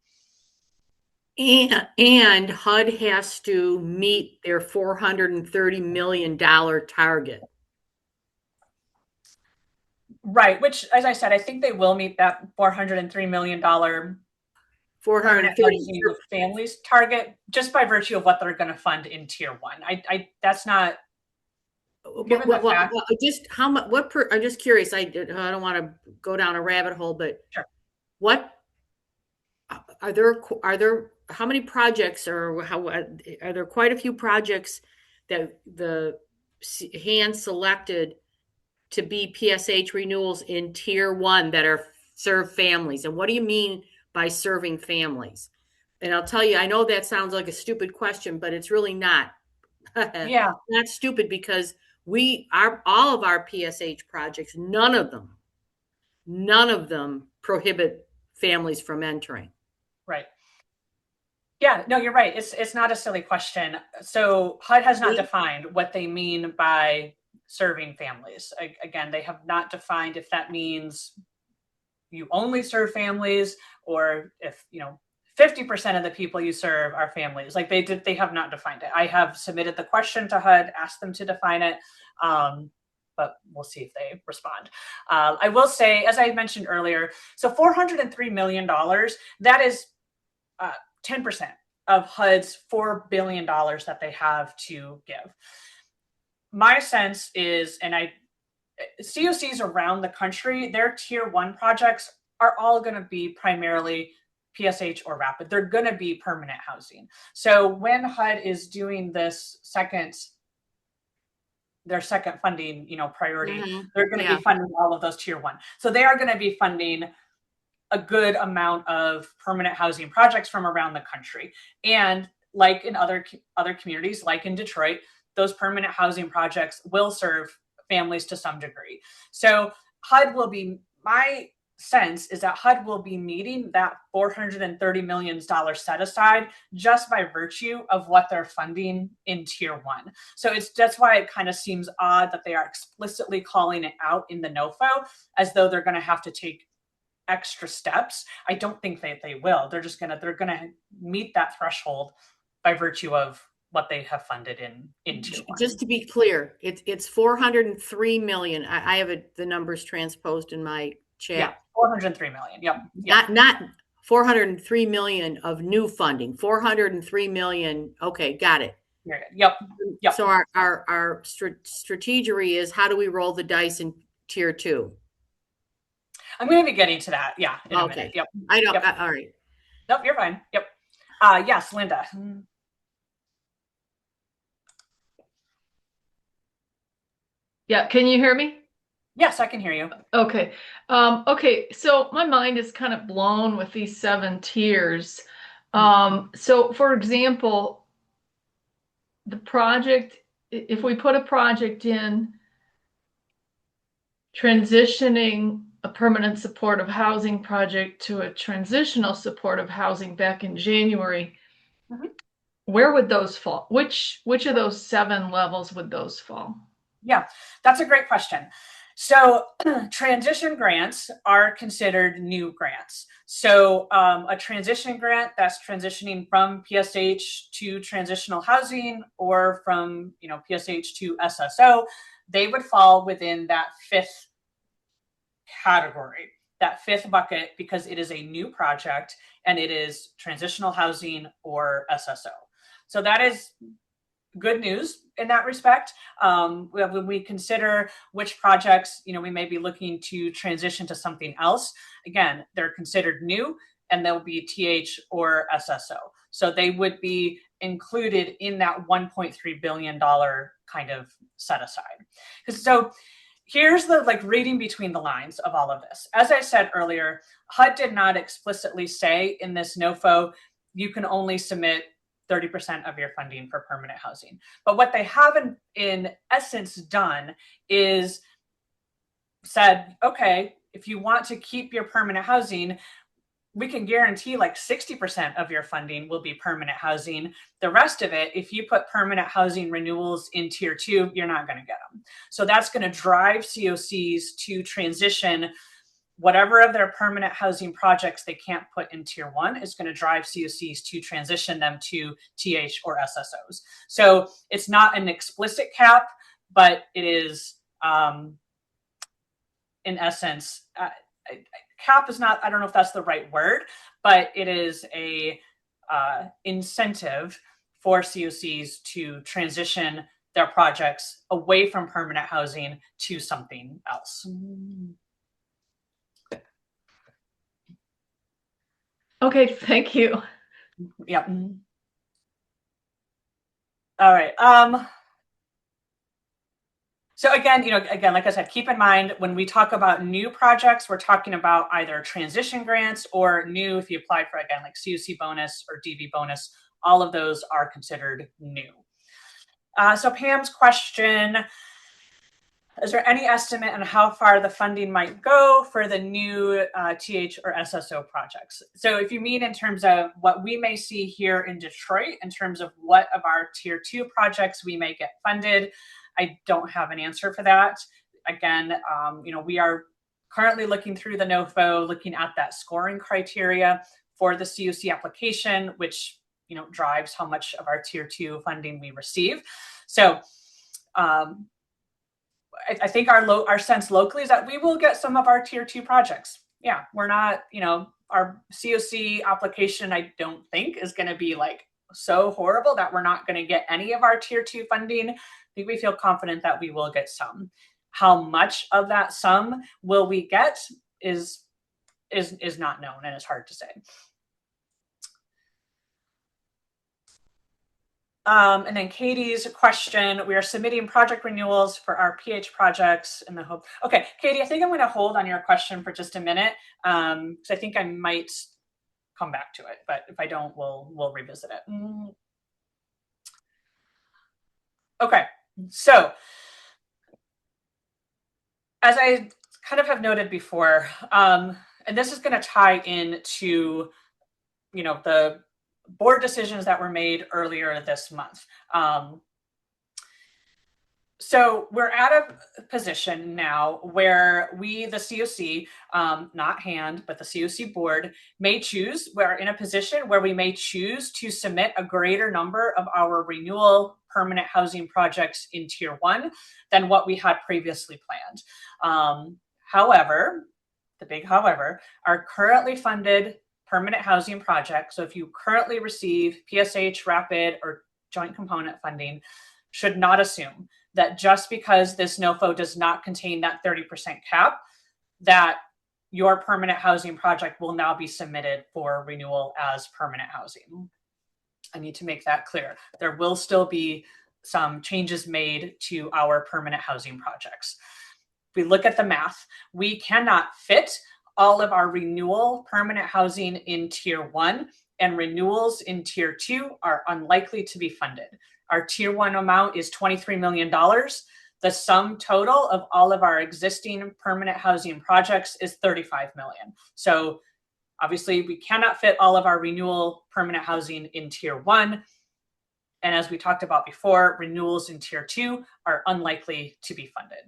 And HUD has to meet their $430 million target. Right, which, as I said, I think they will meet that $403 million families target just by virtue of what they're going to fund in tier 1. That's not given the fact. Just how much? I'm just curious. I don't want to go down a rabbit hole, but sure. What are there? How many projects, or are there quite a few projects that the hand selected to be PSH renewals in tier 1 that are serve families? And what do you mean by serving families? And I'll tell you, I know that sounds like a stupid question, but it's really not. Yeah, not stupid, because all of our PSH projects, none of them prohibit families from entering. Right. Yeah, no, you're right. It's not a silly question. So HUD has not defined what they mean by serving families. Again, they have not defined if that means you only serve families, or if 50% of the people you serve are families. Like they have not defined it. I have submitted the question to HUD, asked them to define it, but we'll see if they respond. I will say, as I mentioned earlier, so $403 million, that is 10% of HUD's $4 billion that they have to give. My sense is, and CoCs around the country, their tier 1 projects are all going to be primarily PSH or rapid. They're going to be permanent housing. So when HUD is doing this their second funding, priority, they're going to be funding all of those tier 1. So they are going to be funding a good amount of permanent housing projects from around the country. And like in other communities, like in Detroit, those permanent housing projects will serve families to some degree. So my sense is that HUD will be meeting that $430 million set aside just by virtue of what they're funding in tier 1. So that's why it kind of seems odd that they are explicitly calling it out in the NOFO as though they're going to have to take extra steps. I don't think they will. They're going to meet that threshold by virtue of what they have funded in tier 1. Just to be clear, it's $403 million. I have the numbers transposed in my chat. Yeah, $403 million. Yep. Not $403 million of new funding. $403 million. Okay, got it. Yep. So our strategy is, how do we roll the dice in tier 2? I'm going to be getting to that. Yeah. In a minute. Yep. I don't. Yep. All right. Nope. You're fine. Yep. Yes, Linda. Yeah. Can you hear me? Yes, I can hear you. Okay. Okay. So my mind is kind of blown with these 7 tiers. So for example, the project, if we put a project in transitioning a permanent supportive housing project to a transitional supportive housing back in January, where would those fall? Which of those 7 levels would those fall? Yeah, that's a great question. So transition grants are considered new grants. So a transition grant that's transitioning from PSH to transitional housing or from PSH to SSO, they would fall within that fifth category, that fifth bucket, because it is a new project and it is transitional housing or SSO. So that is good news in that respect. When we consider which projects, we may be looking to transition to something else, again, they're considered new and they'll be TH or SSO. So they would be included in that $1.3 billion kind of set aside. So here's the reading between the lines of all of this. As I said earlier, HUD did not explicitly say in this NOFO, you can only submit 30% of your funding for permanent housing. But what they have in essence done is said, okay, if you want to keep your permanent housing, we can guarantee 60% of your funding will be permanent housing. The rest of it, if you put permanent housing renewals in tier 2, you're not going to get them. So that's going to drive CoCs to transition whatever of their permanent housing projects they can't put in tier 1 is going to drive CoCs to transition them to TH or SSOs. So it's not an explicit cap, but it is, in essence, cap is not, I don't know if that's the right word, but it is a incentive for CoCs to transition their projects away from permanent housing to something else. Okay, thank you. Yep. All right. So again, like I said, keep in mind when we talk about new projects, we're talking about either transition grants or new, if you applied for, again, like CoC bonus or DV bonus, all of those are considered new. So Pam's question, is there any estimate on how far the funding might go for the new TH or SSO projects? So if you mean in terms of what we may see here in Detroit, in terms of what of our tier 2 projects we may get funded, I don't have an answer for that. Again, we are currently looking through the NOFO, looking at that scoring criteria for the CoC application, which drives how much of our tier 2 funding we receive. So I think our sense locally is that we will get some of our tier 2 projects. Yeah, we're not, our CoC application, I don't think is going to be so horrible that we're not going to get any of our tier 2 funding. I think we feel confident that we will get some. How much of that sum will we get is not known and it's hard to say. And then Katie's question, we are submitting project renewals for our PH projects in the hope. Okay, Katie, I think I'm going to hold on your question for just a minute because I think I might come back to it, but if I don't, we'll revisit it. Okay, so as I kind of have noted before, and this is going to tie into, the board decisions that were made earlier this month. So we're at a position now where we, the CoC, not HAND, but the CoC board, may choose, we're in a position where we may choose to submit a greater number of our renewal permanent housing projects in tier 1 than what we had previously planned. However, the big however, our currently funded permanent housing projects, so if you currently receive PSH, rapid, or joint component funding, should not assume that just because this NOFO does not contain that 30% cap, that your permanent housing project will now be submitted for renewal as permanent housing. I need to make that clear. There will still be some changes made to our permanent housing projects. If we look at the math, we cannot fit all of our renewal permanent housing in tier 1, and renewals in tier 2 are unlikely to be funded. Our tier 1 amount is $23 million. The sum total of all of our existing permanent housing projects is $35 million. So obviously we cannot fit all of our renewal permanent housing in tier 1. And as we talked about before, renewals in tier 2 are unlikely to be funded.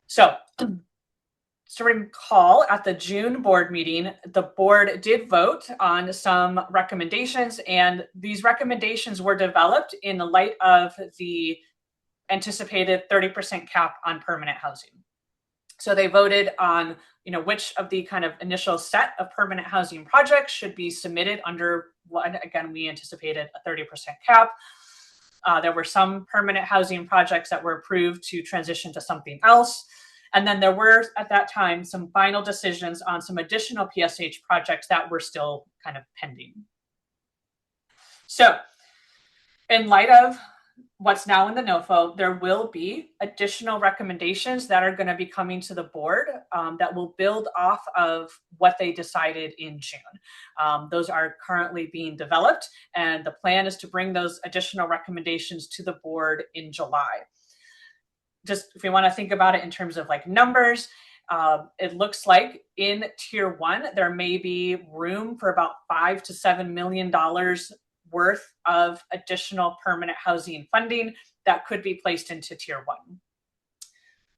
So to recall, at the June board meeting, the board did vote on some recommendations, and these recommendations were developed in the light of the anticipated 30% cap on permanent housing. So they voted on, which of the kind of initial set of permanent housing projects should be submitted under what, again, we anticipated a 30% cap. There were some permanent housing projects that were approved to transition to something else. And then there were, at that time, some final decisions on some additional PSH projects that were still kind of pending. So in light of what's now in the NOFO, there will be additional recommendations that are going to be coming to the board that will build off of what they decided in June. Those are currently being developed, and the plan is to bring those additional recommendations to the board in July. Just if we want to think about it in terms of like numbers, it looks like in tier 1, there may be room for about $5 to $7 million worth of additional permanent housing funding that could be placed into tier 1.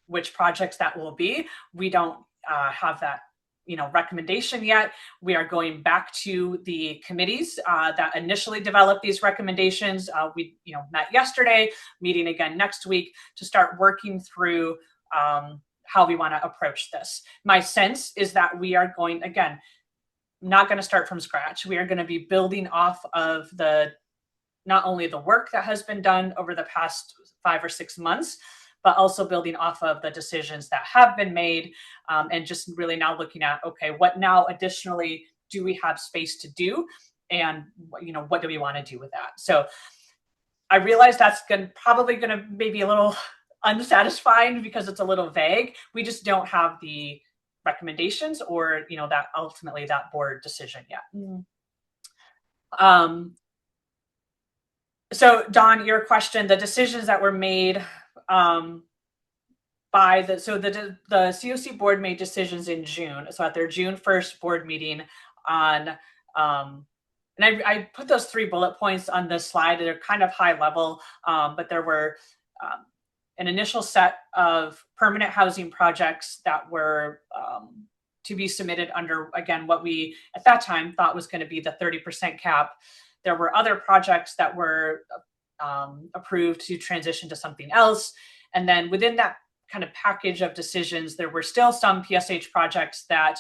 Which projects that will be, we don't have that recommendation yet. We are going back to the committees that initially developed these recommendations. We met yesterday, meeting again next week to start working through how we want to approach this. My sense is that we are going, again, not going to start from scratch. We are going to be building off of not only the work that has been done over the past 5 or 6 months, but also building off of the decisions that have been made, and just really now looking at, okay, what now additionally do we have space to do, and what do we want to do with that? So I realize that's probably going to maybe a little unsatisfying because it's a little vague. We just don't have the recommendations or that ultimately that board decision yet. So Dawn, your question, the decisions that were made by the CoC board made decisions in June. So at their June 1st board meeting on, and I put those 3 bullet points on this slide. They're kind of high level, but there were an initial set of permanent housing projects that were to be submitted under, again, what we at that time thought was going to be the 30% cap. There were other projects that were approved to transition to something else. And then within that kind of package of decisions, there were still some PSH projects that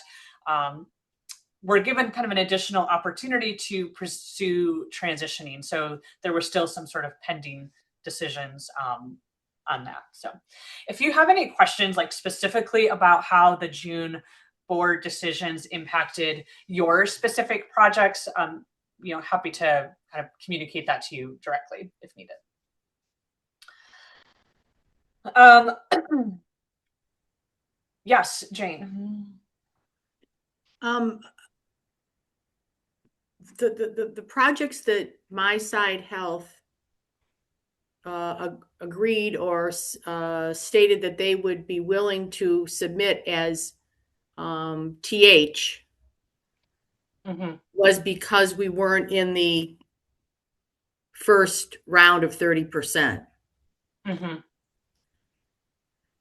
were given kind of an additional opportunity to pursue transitioning. So there were still some sort of pending decisions on that. So if you have any questions, like specifically about how the June board decisions impacted your specific projects, happy to kind of communicate that to you directly if needed. Yes, Jane. The projects that My Side Health agreed or stated that they would be willing to submit as TH was because we weren't in the first round of 30%.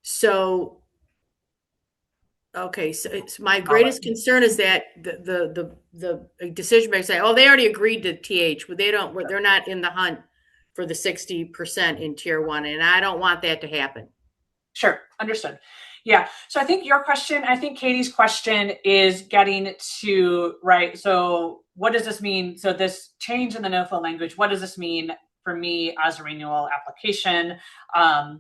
So, okay, so my greatest concern is that the decision makers say, oh, they already agreed to TH, but they're not in the hunt for the 60% in tier 1, and I don't want that to happen. Sure, understood. Yeah, so I think Katie's question is getting to, right, so what does this mean? So this change in the NOFO language, what does this mean for me as a renewal application? I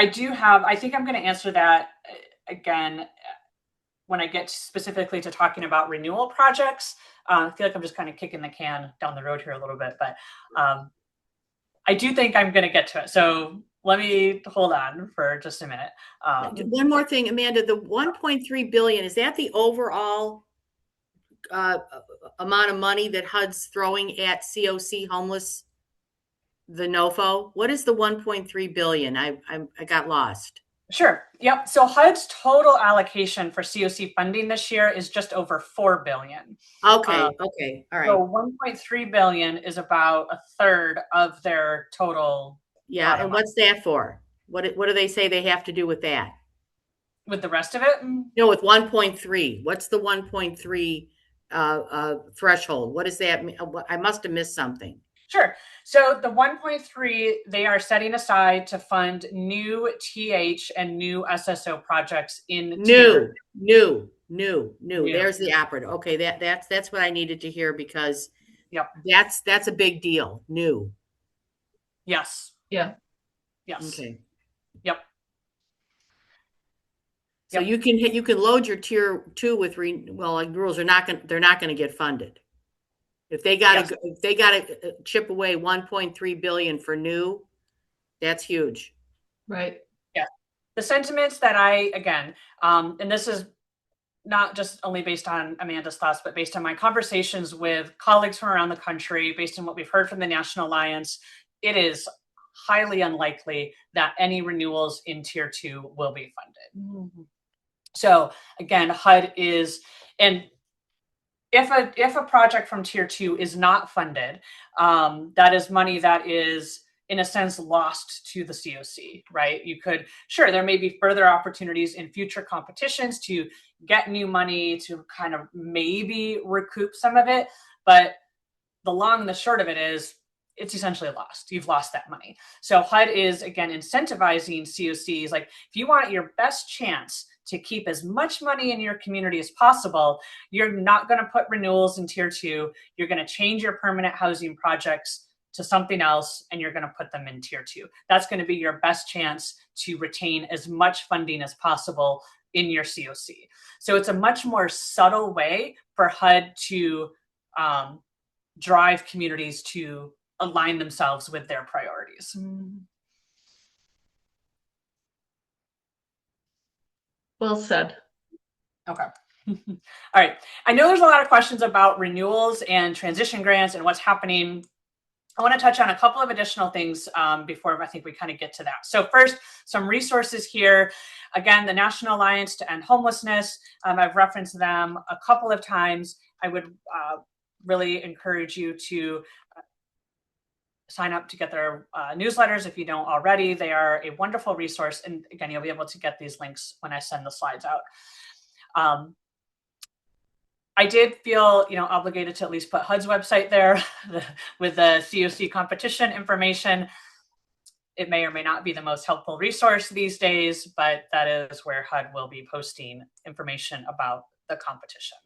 think I'm going to answer that again when I get specifically to talking about renewal projects. I feel like I'm just kind of kicking the can down the road here a little bit, but I do think I'm going to get to it. So let me hold on for just a minute. One more thing, Amanda, the $1.3 billion, is that the overall amount of money that HUD's throwing at CoC homeless, the NOFO? What is the $1.3 billion? I got lost. Sure. Yep. So HUD's total allocation for CoC funding this year is just over $4 billion. Okay. Okay. All right. So $1.3 billion is about a third of their total. Yeah. And what's that for? What do they say they have to do with that? With the rest of it? No, with 1.3. What's the 1.3 threshold? What does that mean? I must have missed something. Sure. So the 1.3, they are setting aside to fund new TH and new SSO projects in New. New. There's the operative. Okay, that's what I needed to hear, because Yep. that's a big deal. New. Yes. Yeah. Yes. Okay. Yep. So Yep. you can load your tier 2 with rules are not going they're not going to get funded. If they got to chip away 1.3 billion for new, that's huge. Right. Yeah. The sentiments that I, again, and this is not just only based on Amanda's thoughts, but based on my conversations with colleagues from around the country, based on what we've heard from the National Alliance, it is highly unlikely that any renewals in tier 2 will be funded. Mm-hmm. So again, HUD is, and if a project from tier 2 is not funded, that is money that is in a sense lost to the CoC, right? You could, sure, there may be further opportunities in future competitions to get new money to kind of maybe recoup some of it, but the long and the short of it is it's essentially lost. You've lost that money. So HUD is, again, incentivizing CoCs. Like, if you want your best chance to keep as much money in your community as possible, you're not going to put renewals in tier 2. You're going to change your permanent housing projects to something else, and you're going to put them in tier 2. That's going to be your best chance to retain as much funding as possible in your CoC. So it's a much more subtle way for HUD to drive communities to align themselves with their priorities. Well said. Okay. All right. I know there's a lot of questions about renewals and transition grants and what's happening. I want to touch on a couple of additional things before I think we kind of get to that. So first, some resources here. Again, the National Alliance to End Homelessness. I've referenced them a couple of times. I would really encourage you to sign up to get their newsletters if you don't already. They are a wonderful resource. And again, you'll be able to get these links when I send the slides out. I did feel, obligated to at least put HUD's website there with the CoC competition information. It may or may not be the most helpful resource these days, but that is where HUD will be posting information about the competition.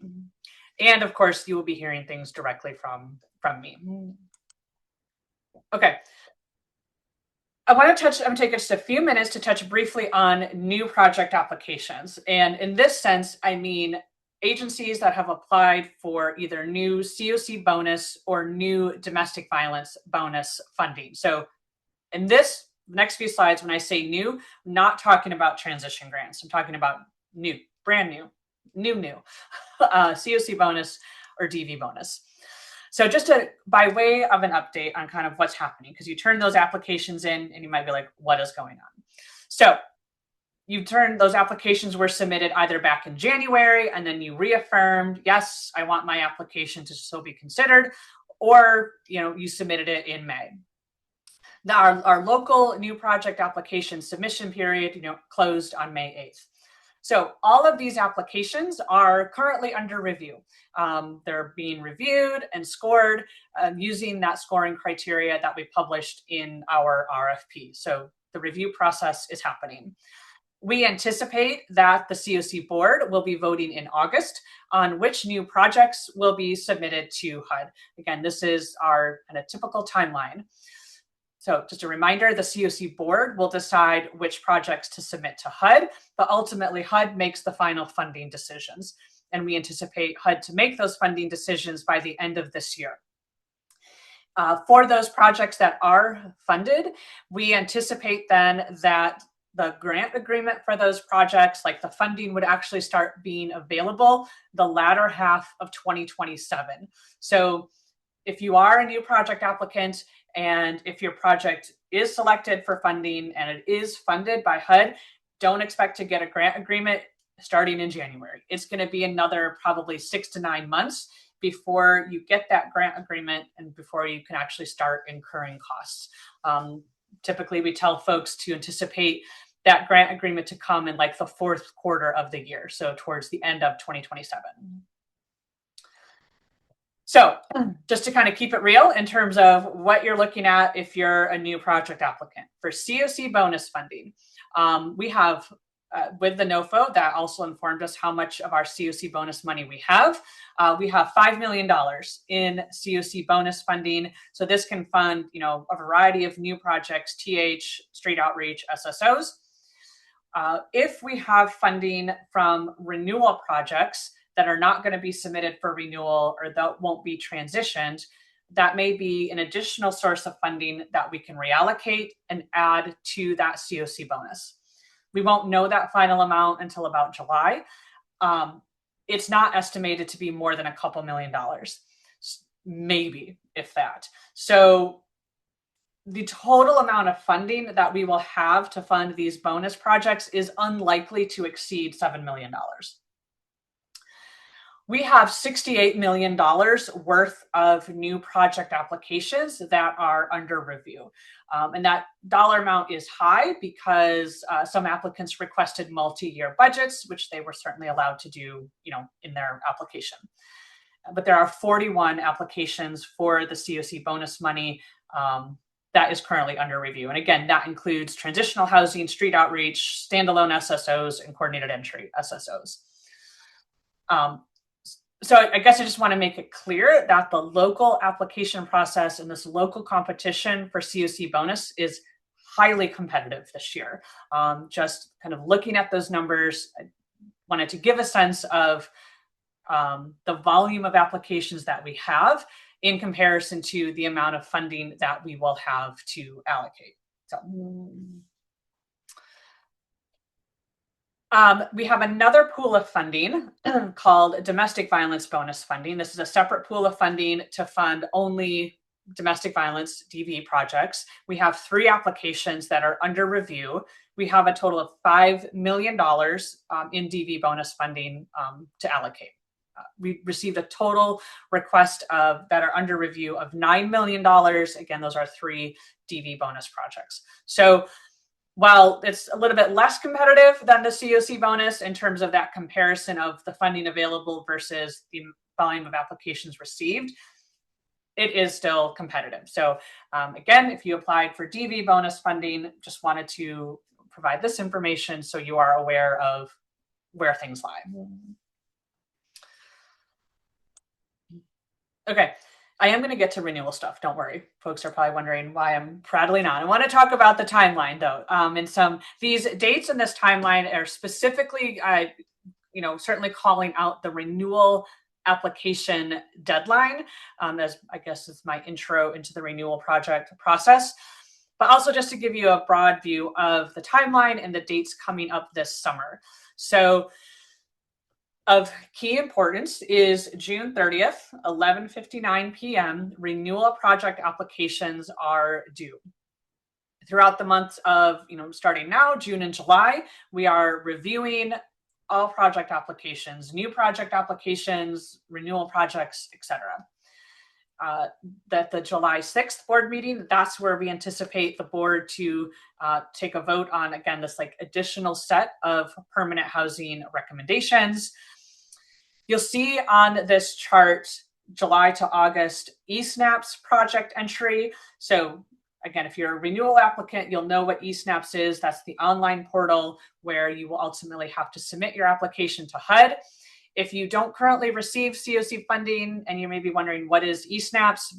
And of course, you will be hearing things directly from me. Okay. I'm going to take just a few minutes to touch briefly on new project applications. And in this sense, I mean agencies that have applied for either new CoC bonus or new domestic violence bonus funding. So in this next few slides, when I say new, I'm not talking about transition grants. I'm talking about new, brand new CoC bonus or DV bonus. So just by way of an update on kind of what's happening, because you turn those applications in and you might be like, what is going on? So those applications were submitted either back in January and then you reaffirmed, yes, I want my application to still be considered, or you submitted it in May. Now our local new project application submission period, closed on May 8th. So all of these applications are currently under review. They're being reviewed and scored using that scoring criteria that we published in our RFP. So the review process is happening. We anticipate that the CoC board will be voting in August on which new projects will be submitted to HUD. Again, this is our kind of typical timeline. So just a reminder, the CoC board will decide which projects to submit to HUD, but ultimately HUD makes the final funding decisions. And we anticipate HUD to make those funding decisions by the end of this year. For those projects that are funded, we anticipate then that the grant agreement for those projects, like the funding, would actually start being available the latter half of 2027. So if you are a new project applicant, and if your project is selected for funding and it is funded by HUD, don't expect to get a grant agreement starting in January. It's going to be another probably 6 to 9 months before you get that grant agreement and before you can actually start incurring costs. typically we tell folks to anticipate that grant agreement to come in like the fourth quarter of the year, so towards the end of 2027. So just to kind of keep it real in terms of what you're looking at if you're a new project applicant. For CoC bonus funding, we have, with the NOFO, that also informed us how much of our CoC bonus money we have. We have $5 million in CoC bonus funding. So this can fund, a variety of new projects, TH, street outreach, SSOs. If we have funding from renewal projects that are not going to be submitted for renewal or that won't be transitioned, that may be an additional source of funding that we can reallocate and add to that CoC bonus. We won't know that final amount until about July. It's not estimated to be more than a couple $1 million, maybe, if that. So the total amount of funding that we will have to fund these bonus projects is unlikely to exceed $7 million. We have $68 million worth of new project applications that are under review. And that dollar amount is high because some applicants requested multi-year budgets, which they were certainly allowed to do, in their application. But there are 41 applications for the CoC bonus money that is currently under review. And again, that includes transitional housing, street outreach, standalone SSOs, and coordinated entry SSOs. So I guess I just want to make it clear that the local application process and this local competition for CoC bonus is highly competitive this year. Just kind of looking at those numbers, I wanted to give a sense of the volume of applications that we have in comparison to the amount of funding that we will have to allocate. So we have another pool of funding called domestic violence bonus funding. This is a separate pool of funding to fund only domestic violence DV projects. We have 3 applications that are under review. We have a total of $5 million in DV bonus funding to allocate. We received a total request that are under review of $9 million. Again, those are 3 DV bonus projects. So while it's a little bit less competitive than the CoC bonus in terms of that comparison of the funding available versus the volume of applications received, it is still competitive. So again, if you applied for DV bonus funding, just wanted to provide this information so you are aware of where things lie. Okay. I am going to get to renewal stuff. Don't worry. Folks are probably wondering why I'm prattling on. I want to talk about the timeline, though. And these dates in this timeline are specifically, certainly calling out the renewal application deadline, as I guess is my intro into the renewal project process. But also just to give you a broad view of the timeline and the dates coming up this summer. So of key importance is June 30th, 11:59 p.m. Renewal project applications are due. Throughout the months of, starting now, June and July, we are reviewing all project applications, new project applications, renewal projects, etc. That the July 6th board meeting, that's where we anticipate the board to take a vote on, again, this additional set of permanent housing recommendations. You'll see on this chart, July to August eSNAPS project entry. So again, if you're a renewal applicant, you'll know what eSNAPS is. That's the online portal where you will ultimately have to submit your application to HUD. If you don't currently receive CoC funding and you may be wondering what is eSNAPS,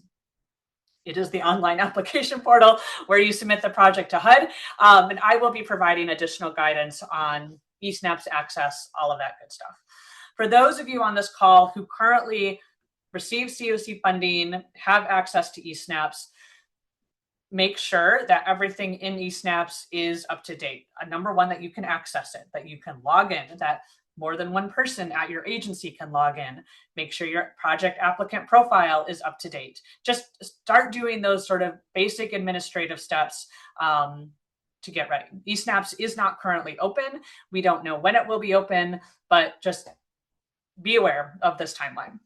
it is the online application portal where you submit the project to HUD. And I will be providing additional guidance on eSNAPS access, all of that good stuff. For those of you on this call who currently receive CoC funding, have access to eSNAPS, make sure that everything in eSNAPS is up to date. Number one, that you can access it, that you can log in, that more than one person at your agency can log in. Make sure your project applicant profile is up to date. Just start doing those sort of basic administrative steps to get ready. eSNAPS is not currently open. We don't know when it will be open, but just be aware of this timeline.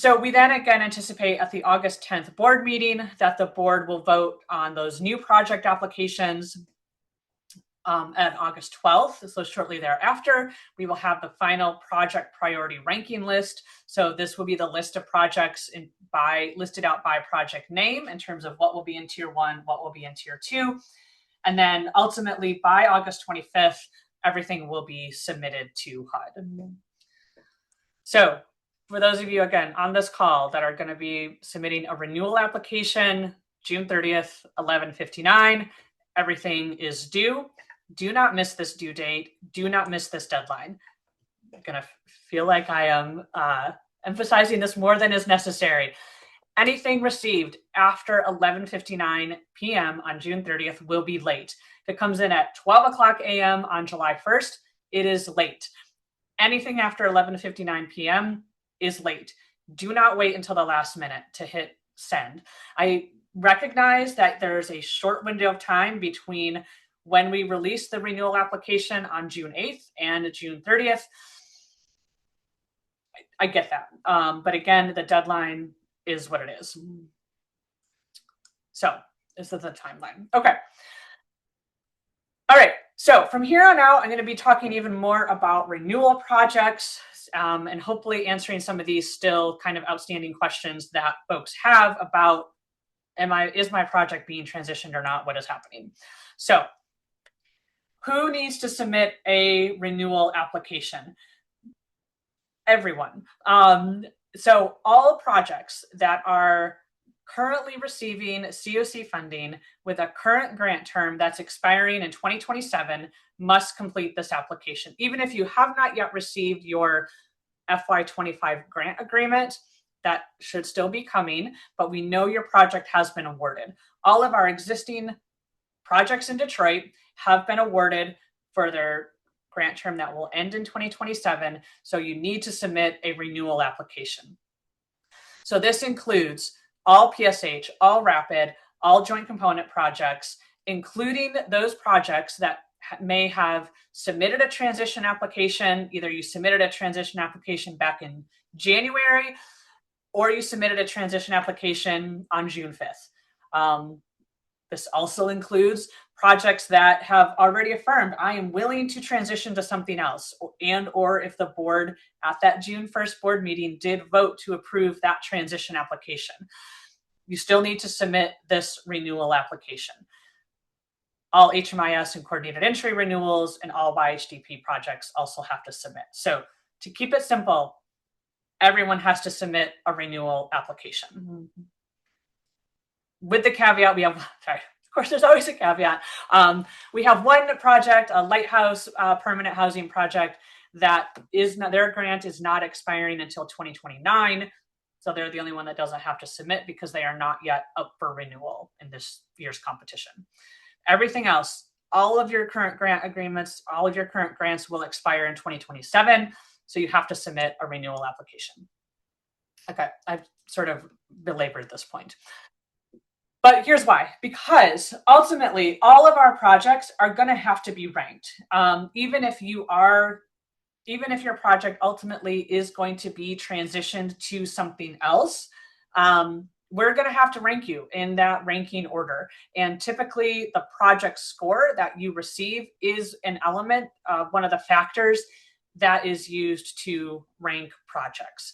So we then again anticipate at the August 10th board meeting that the board will vote on those new project applications. At August 12th, so shortly thereafter, we will have the final project priority ranking list. So this will be the list of projects listed out by project name in terms of what will be in tier 1, what will be in tier 2. And then ultimately by August 25th, everything will be submitted to HUD. So for those of you, again, on this call that are going to be submitting a renewal application, June 30th, 11:59, everything is due. Do not miss this due date. Do not miss this deadline. I'm going to feel like I am emphasizing this more than is necessary. Anything received after 11:59 p.m. on June 30th will be late. If it comes in at 12 o'clock a.m. on July 1st, it is late. Anything after 11:59 p.m. is late. Do not wait until the last minute to hit send. I recognize that there's a short window of time between when we release the renewal application on June 8th and June 30th. I get that. But again, the deadline is what it is. So this is the timeline. Okay. All right. So from here on out, I'm going to be talking even more about renewal projects and hopefully answering some of these still kind of outstanding questions that folks have about, is my project being transitioned or not? What is happening? So who needs to submit a renewal application? Everyone. So all projects that are currently receiving CoC funding with a current grant term that's expiring in 2027 must complete this application. Even if you have not yet received your FY25 grant agreement, that should still be coming, but we know your project has been awarded. All of our existing projects in Detroit have been awarded for their grant term that will end in 2027. So you need to submit a renewal application. So this includes all PSH, all rapid, all joint component projects, including those projects that may have submitted a transition application. Either you submitted a transition application back in January, or you submitted a transition application on June 5th. This also includes projects that have already affirmed, I am willing to transition to something else, or if the board at that June 1st board meeting did vote to approve that transition application. You still need to submit this renewal application. All HMIS and coordinated entry renewals and all YHDP projects also have to submit. So to keep it simple, everyone has to submit a renewal application. With the caveat, we have, of course, there's always a caveat. We have one project, a lighthouse permanent housing project that is not, their grant is not expiring until 2029. So they're the only one that doesn't have to submit because they are not yet up for renewal in this year's competition. Everything else, all of your current grant agreements, all of your current grants will expire in 2027. So you have to submit a renewal application. Okay, I've sort of belabored this point. But here's why. Because ultimately, all of our projects are going to have to be ranked. Even if your project ultimately is going to be transitioned to something else, we're going to have to rank you in that ranking order. And typically, the project score that you receive is an element, one of the factors that is used to rank projects.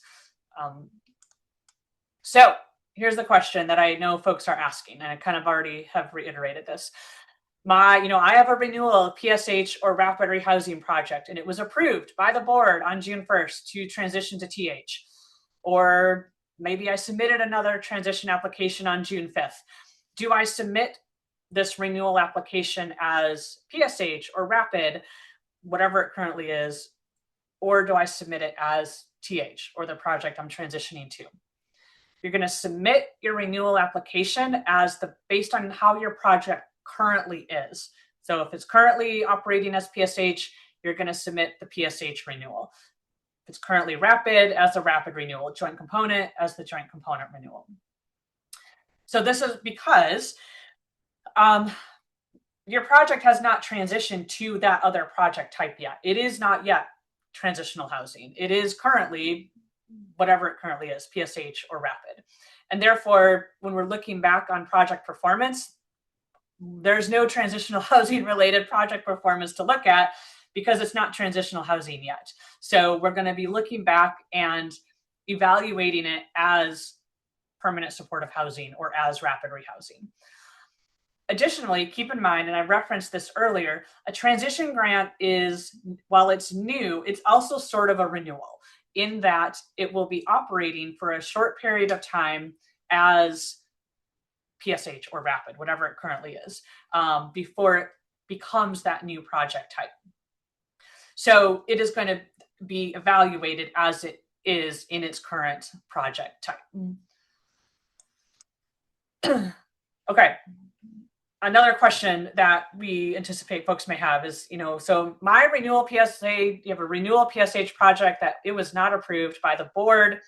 So here's the question that I know folks are asking, and I kind of already have reiterated this. I have a renewal PSH or rapid rehousing project, and it was approved by the board on June 1st to transition to TH. Or maybe I submitted another transition application on June 5th. Do I submit this renewal application as PSH or rapid, whatever it currently is, or do I submit it as TH or the project I'm transitioning to? You're going to submit your renewal application as based on how your project currently is. So if it's currently operating as PSH, you're going to submit the PSH renewal. If it's currently rapid, as the rapid renewal, joint component as the joint component renewal. So this is because your project has not transitioned to that other project type yet. It is not yet transitional housing. It is currently whatever it currently is, PSH or rapid. And therefore, when we're looking back on project performance, there's no transitional housing related project performance to look at because it's not transitional housing yet. So we're going to be looking back and evaluating it as permanent supportive housing or as rapid rehousing. Additionally, keep in mind, and I referenced this earlier, a transition grant is, while it's new, it's also sort of a renewal in that it will be operating for a short period of time as PSH or rapid, whatever it currently is, before it becomes that new project type. So it is going to be evaluated as it is in its current project type. Okay. Another question that we anticipate folks may have is, so my renewal PSA, you have a renewal PSH project that it was not approved by the board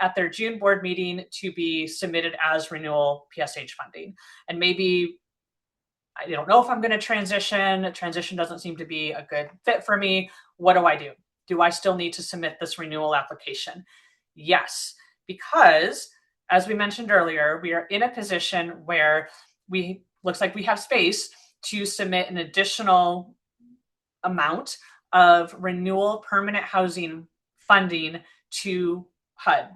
at their June board meeting to be submitted as renewal PSH funding. And maybe I don't know if I'm going to transition. Transition doesn't seem to be a good fit for me. What do I do? Do I still need to submit this renewal application? Yes, because as we mentioned earlier, we are in a position where looks like we have space to submit an additional amount of renewal permanent housing funding to HUD.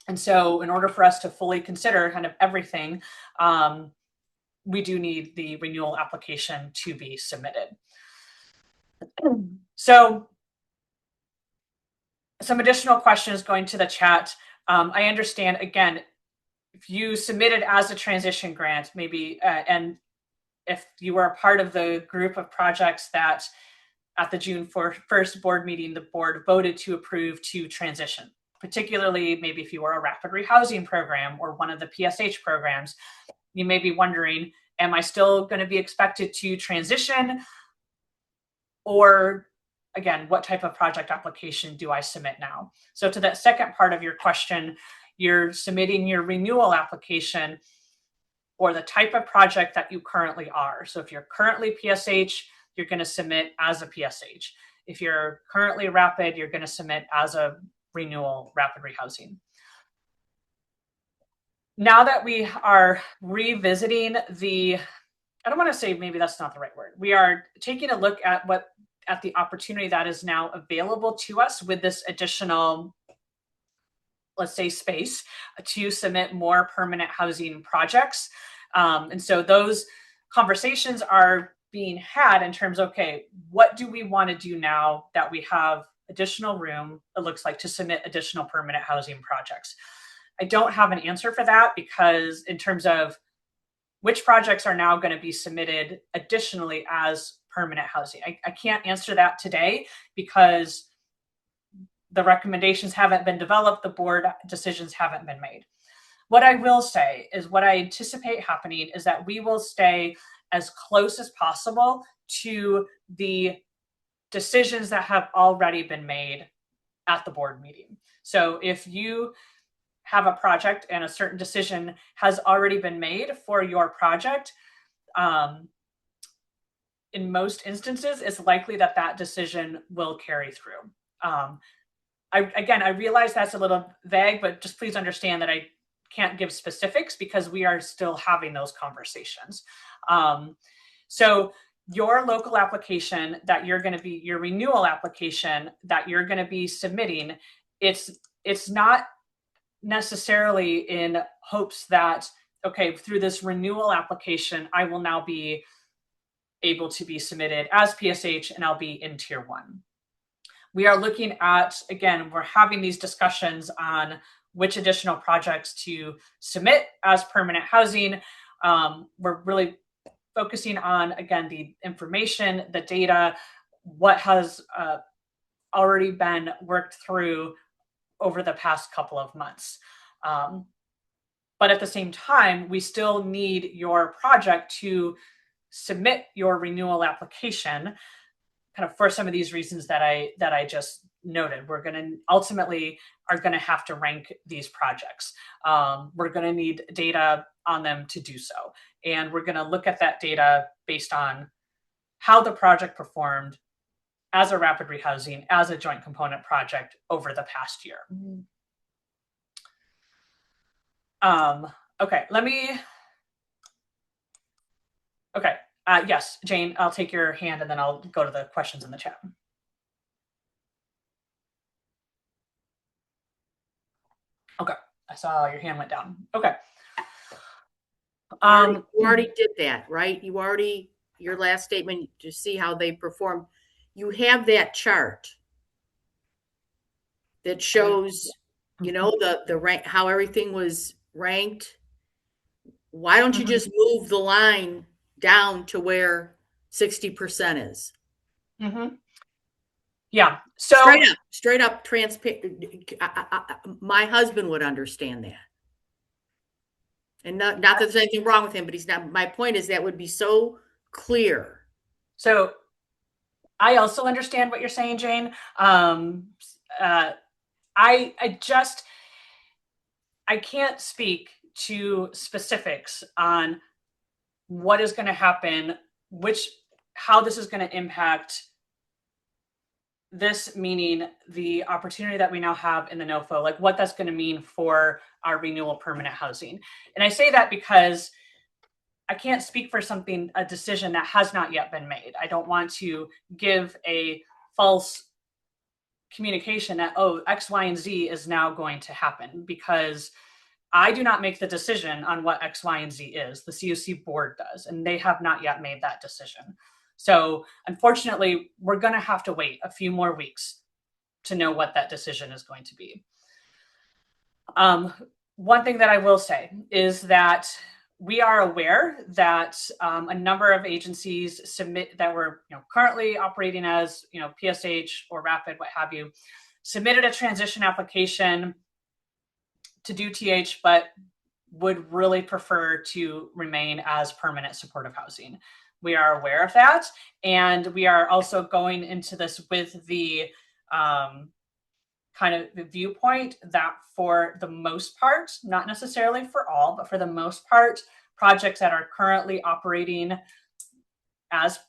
And so in order for us to fully consider kind of everything, we do need the renewal application to be submitted. So some additional questions going to the chat. I understand, again, if you submitted as a transition grant, maybe, and if you were a part of the group of projects that at the June 1st board meeting, the board voted to approve to transition, particularly maybe if you were a rapid rehousing program or one of the PSH programs, you may be wondering, am I still going to be expected to transition? Or again, what type of project application do I submit now? So to that second part of your question, you're submitting your renewal application or the type of project that you currently are. So if you're currently PSH, you're going to submit as a PSH. If you're currently rapid, you're going to submit as a renewal rapid rehousing. Now that we are revisiting I don't want to say, maybe that's not the right word. We are taking a look at the opportunity that is now available to us with this additional, let's say, space to submit more permanent housing projects. And so those conversations are being had in terms of, okay, what do we want to do now that we have additional room, it looks like, to submit additional permanent housing projects? I don't have an answer for that because in terms of which projects are now going to be submitted additionally as permanent housing, I can't answer that today because the recommendations haven't been developed, the board decisions haven't been made. What I will say is what I anticipate happening is that we will stay as close as possible to the decisions that have already been made at the board meeting. So if you have a project and a certain decision has already been made for your project, in most instances, it's likely that that decision will carry through. I realize that's a little vague, but just please understand that I can't give specifics because we are still having those conversations. So your local application that you're going to be, your renewal application that you're going to be submitting, it's not necessarily in hopes that, okay, through this renewal application, I will now be able to be submitted as PSH and I'll be in tier 1. We are looking at, again, we're having these discussions on which additional projects to submit as permanent housing. We're really focusing on, again, the information, the data, what has already been worked through over the past couple of months. But at the same time, we still need your project to submit your renewal application kind of for some of these reasons that I just noted. We're going to ultimately are going to have to rank these projects. We're going to need data on them to do so. And we're going to look at that data based on how the project performed as a rapid rehousing, as a joint component project over the past year. Okay, okay. Yes, Jane, I'll take your hand and then I'll go to the questions in the chat. Okay, I saw your hand went down. Okay. You already did that, right? Your last statement, to see how they perform. You have that chart that shows, the rank, how everything was ranked. Why don't you just move the line down to where 60% is? Yeah. So straight up transparent. My husband would understand that. And not that there's anything wrong with him, but he's not. My point is that would be so clear. So I also understand what you're saying, Jane. I can't speak to specifics on what is going to happen, how this is going to impact this, meaning the opportunity that we now have in the NOFO, like what that's going to mean for our renewal permanent housing. And I say that because I can't speak for a decision that has not yet been made. I don't want to give a false communication that, oh, X, Y, and Z is now going to happen, because I do not make the decision on what X, Y, and Z is. The CoC board does, and they have not yet made that decision. So unfortunately, we're going to have to wait a few more weeks to know what that decision is going to be. One thing that I will say is that we are aware that a number of agencies that were currently operating as PSH or Rapid, what have you, submitted a transition application to do TH, but would really prefer to remain as permanent supportive housing. We are aware of that, and we are also going into this with the kind of the viewpoint that for the most part, not necessarily for all, but for the most part, projects that are currently operating as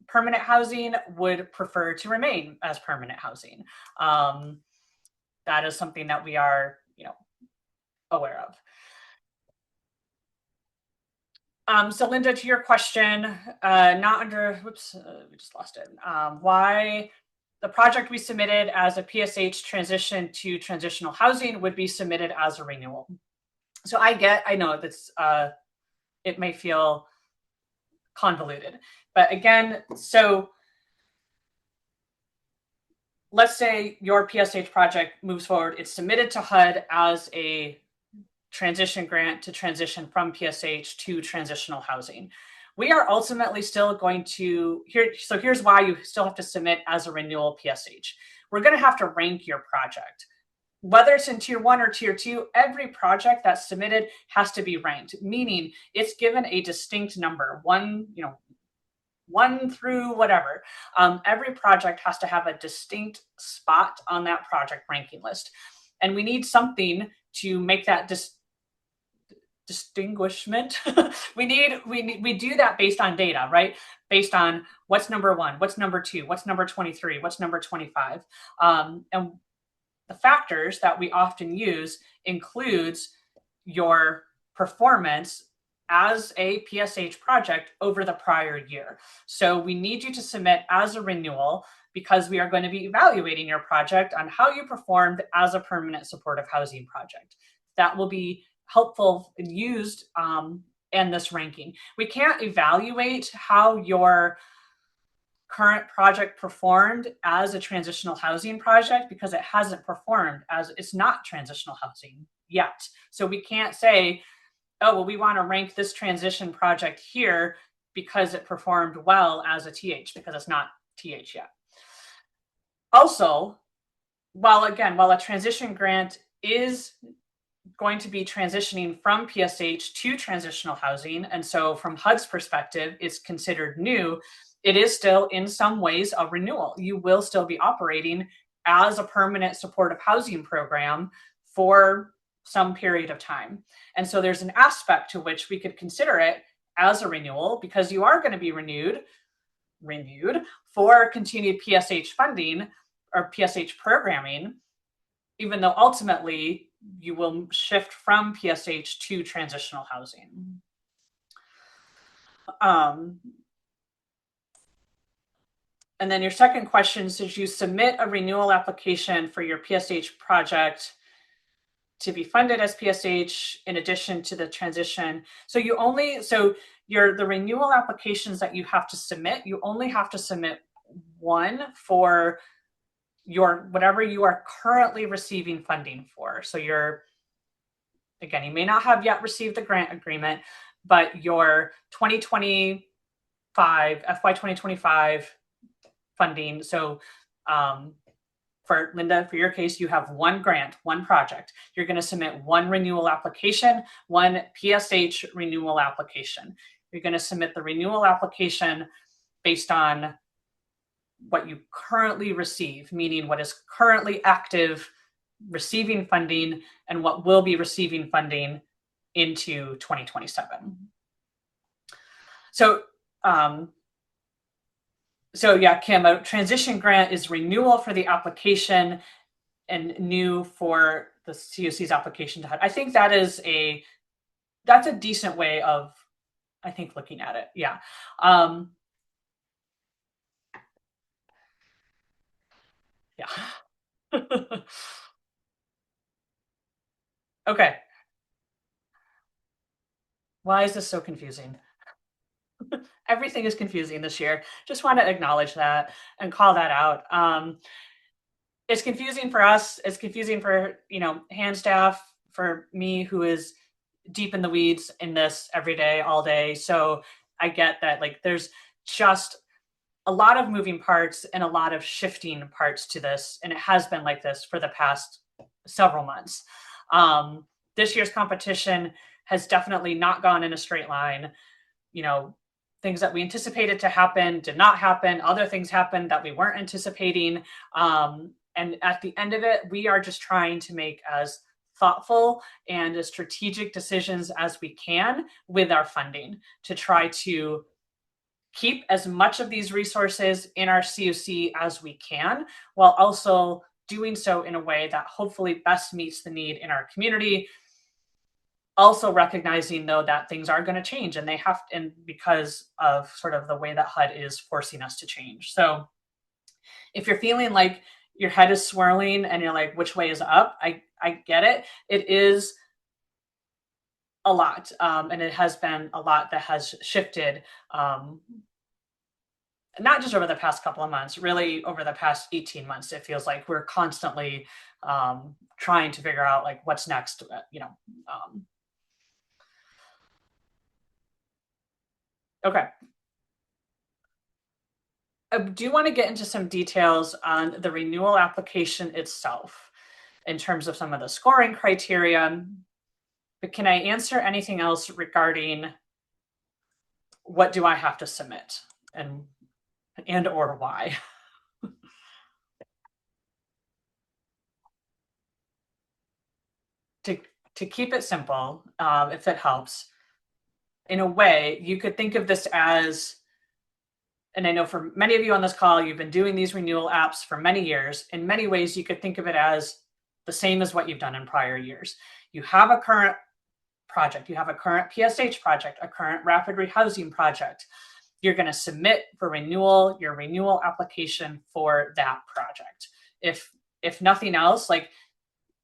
permanent housing would prefer to remain as permanent housing. That is something that we are, aware of. So Linda, to your question, we just lost it. Why the project we submitted as a PSH transition to transitional housing would be submitted as a renewal. So I know that's, it may feel convoluted, but again, so let's say your PSH project moves forward, it's submitted to HUD as a transition grant to transition from PSH to transitional housing. We are ultimately still going to, here's why you still have to submit as a renewal PSH. We're going to have to rank your project. Whether it's in tier 1 or tier 2, every project that's submitted has to be ranked, meaning it's given a distinct number, 1 through whatever. Every project has to have a distinct spot on that project ranking list. And we need something to make that distinguishment. we do that based on data, right? Based on what's number 1, what's number 2, what's number 23, what's number 25. And the factors that we often use includes your performance as a PSH project over the prior year. So we need you to submit as a renewal, because we are going to be evaluating your project on how you performed as a permanent supportive housing project. That will be helpful and used in this ranking. We can't evaluate how your current project performed as a transitional housing project because it hasn't performed as, it's not transitional housing yet. So we can't say, oh, well, we want to rank this transition project here because it performed well as a TH, because it's not TH yet. Also, while a transition grant is going to be transitioning from PSH to transitional housing, and so from HUD's perspective, it's considered new, it is still in some ways a renewal. You will still be operating as a permanent supportive housing program for some period of time. And so there's an aspect to which we could consider it as a renewal, because you are going to be renewed for continued PSH funding or PSH programming, even though ultimately you will shift from PSH to transitional housing. And then your second question is, you submit a renewal application for your PSH project to be funded as PSH in addition to the transition. So the renewal applications that you have to submit, you only have to submit one for your whatever you are currently receiving funding for. So again, you may not have yet received the grant agreement, but your 2025, FY2025 funding. So for Linda, for your case, you have one grant, one project. You're going to submit one renewal application, one PSH renewal application. You're going to submit the renewal application based on what you currently receive, meaning what is currently active receiving funding and what will be receiving funding into 2027. So yeah, Kim, a transition grant is renewal for the application and new for the CoC's application to HUD. I think that's a decent way of, I think, looking at it. Yeah. Yeah. Okay. Why is this so confusing? Everything is confusing this year. Just want to acknowledge that and call that out. It's confusing for us. It's confusing for, hand staff, for me, who is deep in the weeds in this every day, all day. So I get that, there's just a lot of moving parts and a lot of shifting parts to this. And it has been like this for the past several months. This year's competition has definitely not gone in a straight line. Things that we anticipated to happen did not happen. Other things happened that we weren't anticipating. And at the end of it, we are just trying to make as thoughtful and as strategic decisions as we can with our funding to try to keep as much of these resources in our CoC as we can, while also doing so in a way that hopefully best meets the need in our community. Also recognizing, though, that things are going to change, and and because of sort of the way that HUD is forcing us to change. So if you're feeling like your head is swirling and you're like, which way is up? I get it. It is a lot. And it has been a lot that has shifted, not just over the past couple of months, really over the past 18 months. It feels like we're constantly trying to figure out what's next, Okay. I do want to get into some details on the renewal application itself in terms of some of the scoring criteria. But can I answer anything else regarding what do I have to submit and or why? To keep it simple, if it helps, in a way, you could think of this as, and I know for many of you on this call, you've been doing these renewal apps for many years. In many ways, you could think of it as the same as what you've done in prior years. You have a current project, you have a current PSH project, a current rapid rehousing project. You're going to submit for renewal your renewal application for that project. If nothing else,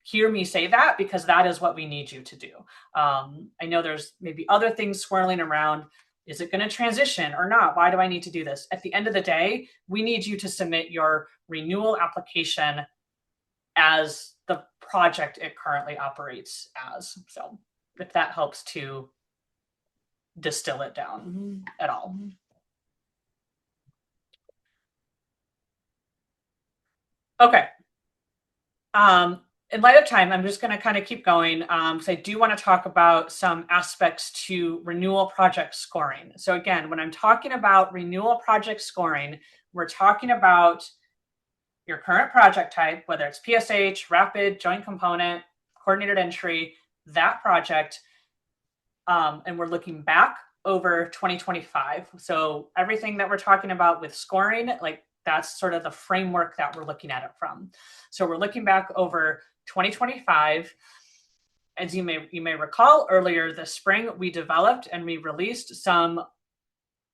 hear me say that, because that is what we need you to do. I know there's maybe other things swirling around. Is it going to transition or not? Why do I need to do this? At the end of the day, we need you to submit your renewal application as the project it currently operates as. So if that helps to distill it down at all. Okay. In light of time, I'm just going to kind of keep going, because I do want to talk about some aspects to renewal project scoring. So again, when I'm talking about renewal project scoring, we're talking about your current project type, whether it's PSH, rapid, joint component, coordinated entry, that project, and we're looking back over 2025. So everything that we're talking about with scoring, that's sort of the framework that we're looking at it from. So we're looking back over 2025. as you may recall, earlier this spring, we developed and we released some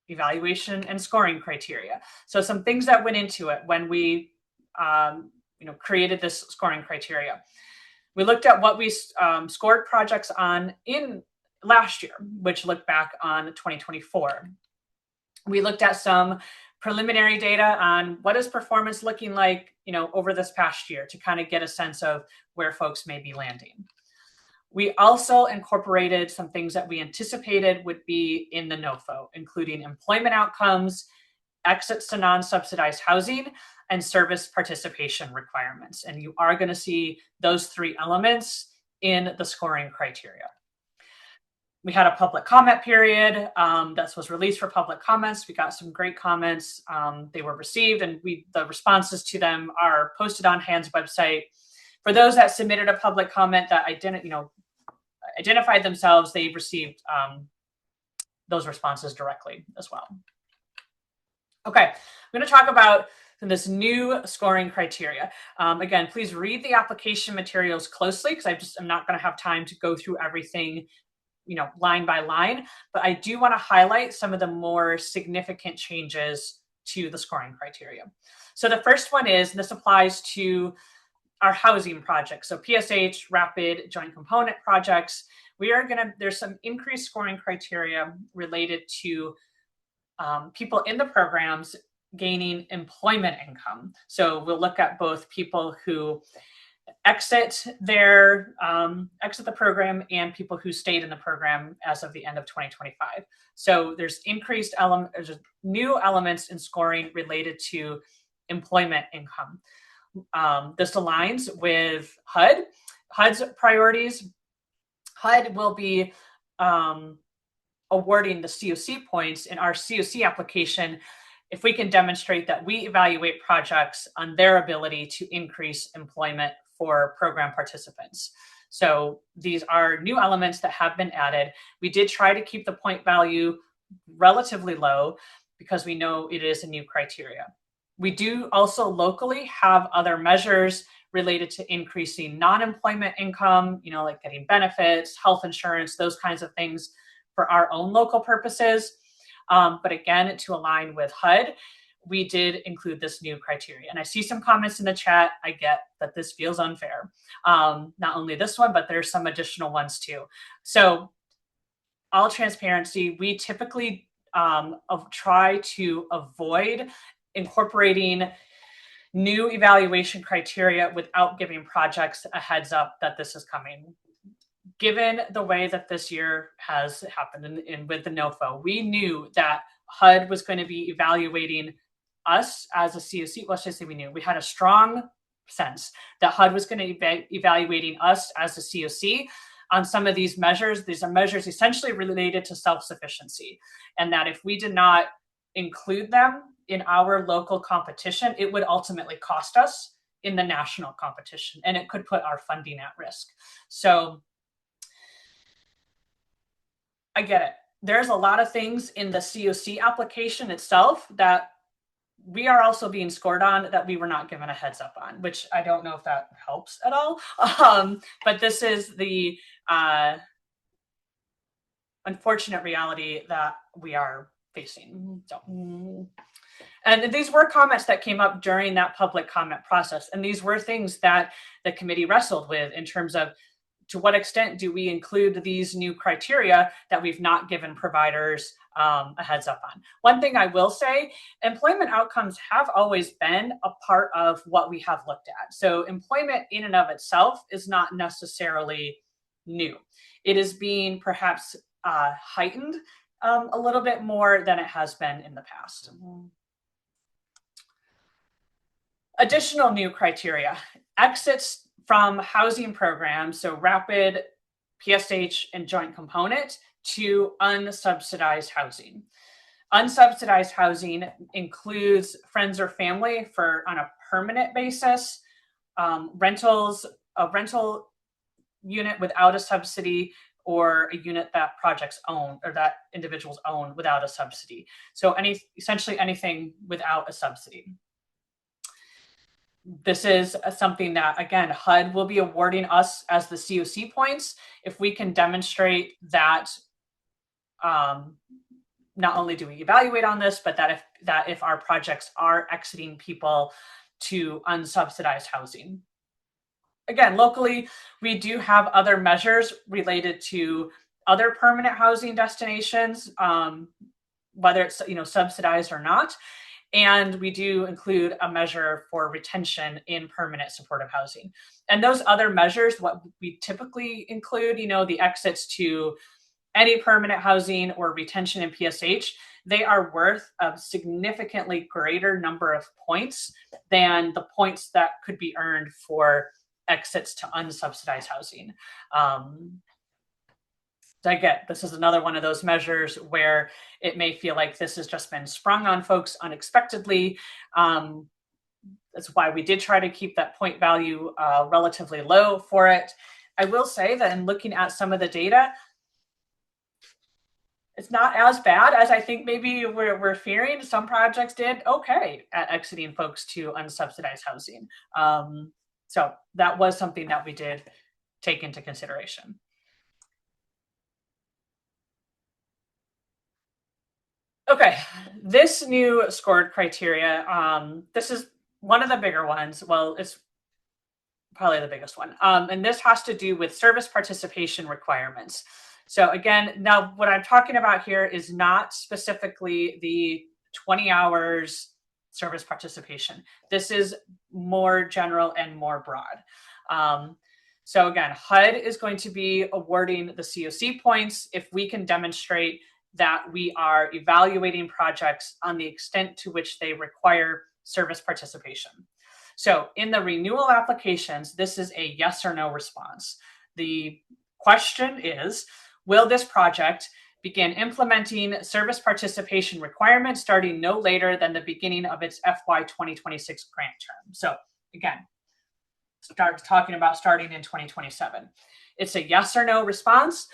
evaluation and scoring criteria. So some things that went into it when we created this scoring criteria. We looked at what we scored projects on in last year, which looked back on 2024. We looked at some preliminary data on what is performance looking like, over this past year to kind of get a sense of where folks may be landing. We also incorporated some things that we anticipated would be in the NOFO, including employment outcomes, exits to non-subsidized housing, and service participation requirements. And you are going to see those 3 elements in the scoring criteria. We had a public comment period that was released for public comments. We got some great comments. They were received, and the responses to them are posted on HAND's website. For those that submitted a public comment that identified themselves, they received those responses directly as well. Okay, I'm going to talk about this new scoring criteria. Again, please read the application materials closely because I'm not going to have time to go through everything line by line, but I do want to highlight some of the more significant changes to the scoring criteria. So the first one is, and this applies to our housing projects. So PSH, rapid joint component projects, there's some increased scoring criteria related to people in the programs gaining employment income. So we'll look at both people who exit the program and people who stayed in the program as of the end of 2025. So there's new elements in scoring related to employment income. This aligns with HUD. HUD's priorities. HUD will be awarding the CoC points in our CoC application if we can demonstrate that we evaluate projects on their ability to increase employment for program participants. So these are new elements that have been added. We did try to keep the point value relatively low because we know it is a new criteria. We do also locally have other measures related to increasing non-employment income, like getting benefits, health insurance, those kinds of things for our own local purposes. But again, to align with HUD, we did include this new criteria. And I see some comments in the chat. I get that this feels unfair. Not only this one, but there's some additional ones too. So all transparency, we typically try to avoid incorporating new evaluation criteria without giving projects a heads up that this is coming. Given the way that this year has happened and with the NOFO, we knew that HUD was going to be evaluating us as a CoC. Let's just say we knew. We had a strong sense that HUD was going to be evaluating us as a CoC on some of these measures. These are measures essentially related to self-sufficiency, and that if we did not include them in our local competition, it would ultimately cost us in the national competition, and it could put our funding at risk. So I get it. There's a lot of things in the CoC application itself that we are also being scored on that we were not given a heads up on, which I don't know if that helps at all. But this is the unfortunate reality that we are facing. So, and these were comments that came up during that public comment process. And these were things that the committee wrestled with in terms of, to what extent do we include these new criteria that we've not given providers a heads up on? One thing I will say, employment outcomes have always been a part of what we have looked at. So employment in and of itself is not necessarily new. It is being perhaps heightened a little bit more than it has been in the past. Additional new criteria: exits from housing programs, so rapid, PSH, and joint component, to unsubsidized housing. Unsubsidized housing includes friends or family on a permanent basis, rentals, a rental unit without a subsidy, or a unit that projects own or that individuals own without a subsidy. So essentially anything without a subsidy. this is something that, again, HUD will be awarding us as the CoC points if we can demonstrate that not only do we evaluate on this, but that if our projects are exiting people to unsubsidized housing. Again, locally, we do have other measures related to other permanent housing destinations, whether it's subsidized or not. And we do include a measure for retention in permanent supportive housing. And those other measures, what we typically include, the exits to any permanent housing or retention in PSH, they are worth a significantly greater number of points than the points that could be earned for exits to unsubsidized housing. This is another one of those measures where it may feel like this has just been sprung on folks unexpectedly. That's why we did try to keep that point value relatively low for it. I will say that in looking at some of the data, it's not as bad as I think maybe we're fearing. Some projects did okay at exiting folks to unsubsidized housing. So that was something that we did take into consideration. Okay, this new scored criteria, this is one of the bigger ones. Well, it's probably the biggest one. And this has to do with service participation requirements. So again, now what I'm talking about here is not specifically the 20 hours service participation. This is more general and more broad. So again, HUD is going to be awarding the CoC points if we can demonstrate that we are evaluating projects on the extent to which they require service participation. So in the renewal applications, this is a yes or no response. The question is, will this project begin implementing service participation requirements starting no later than the beginning of its FY26 grant term? So again, start talking about starting in 2027. It's a yes or no response.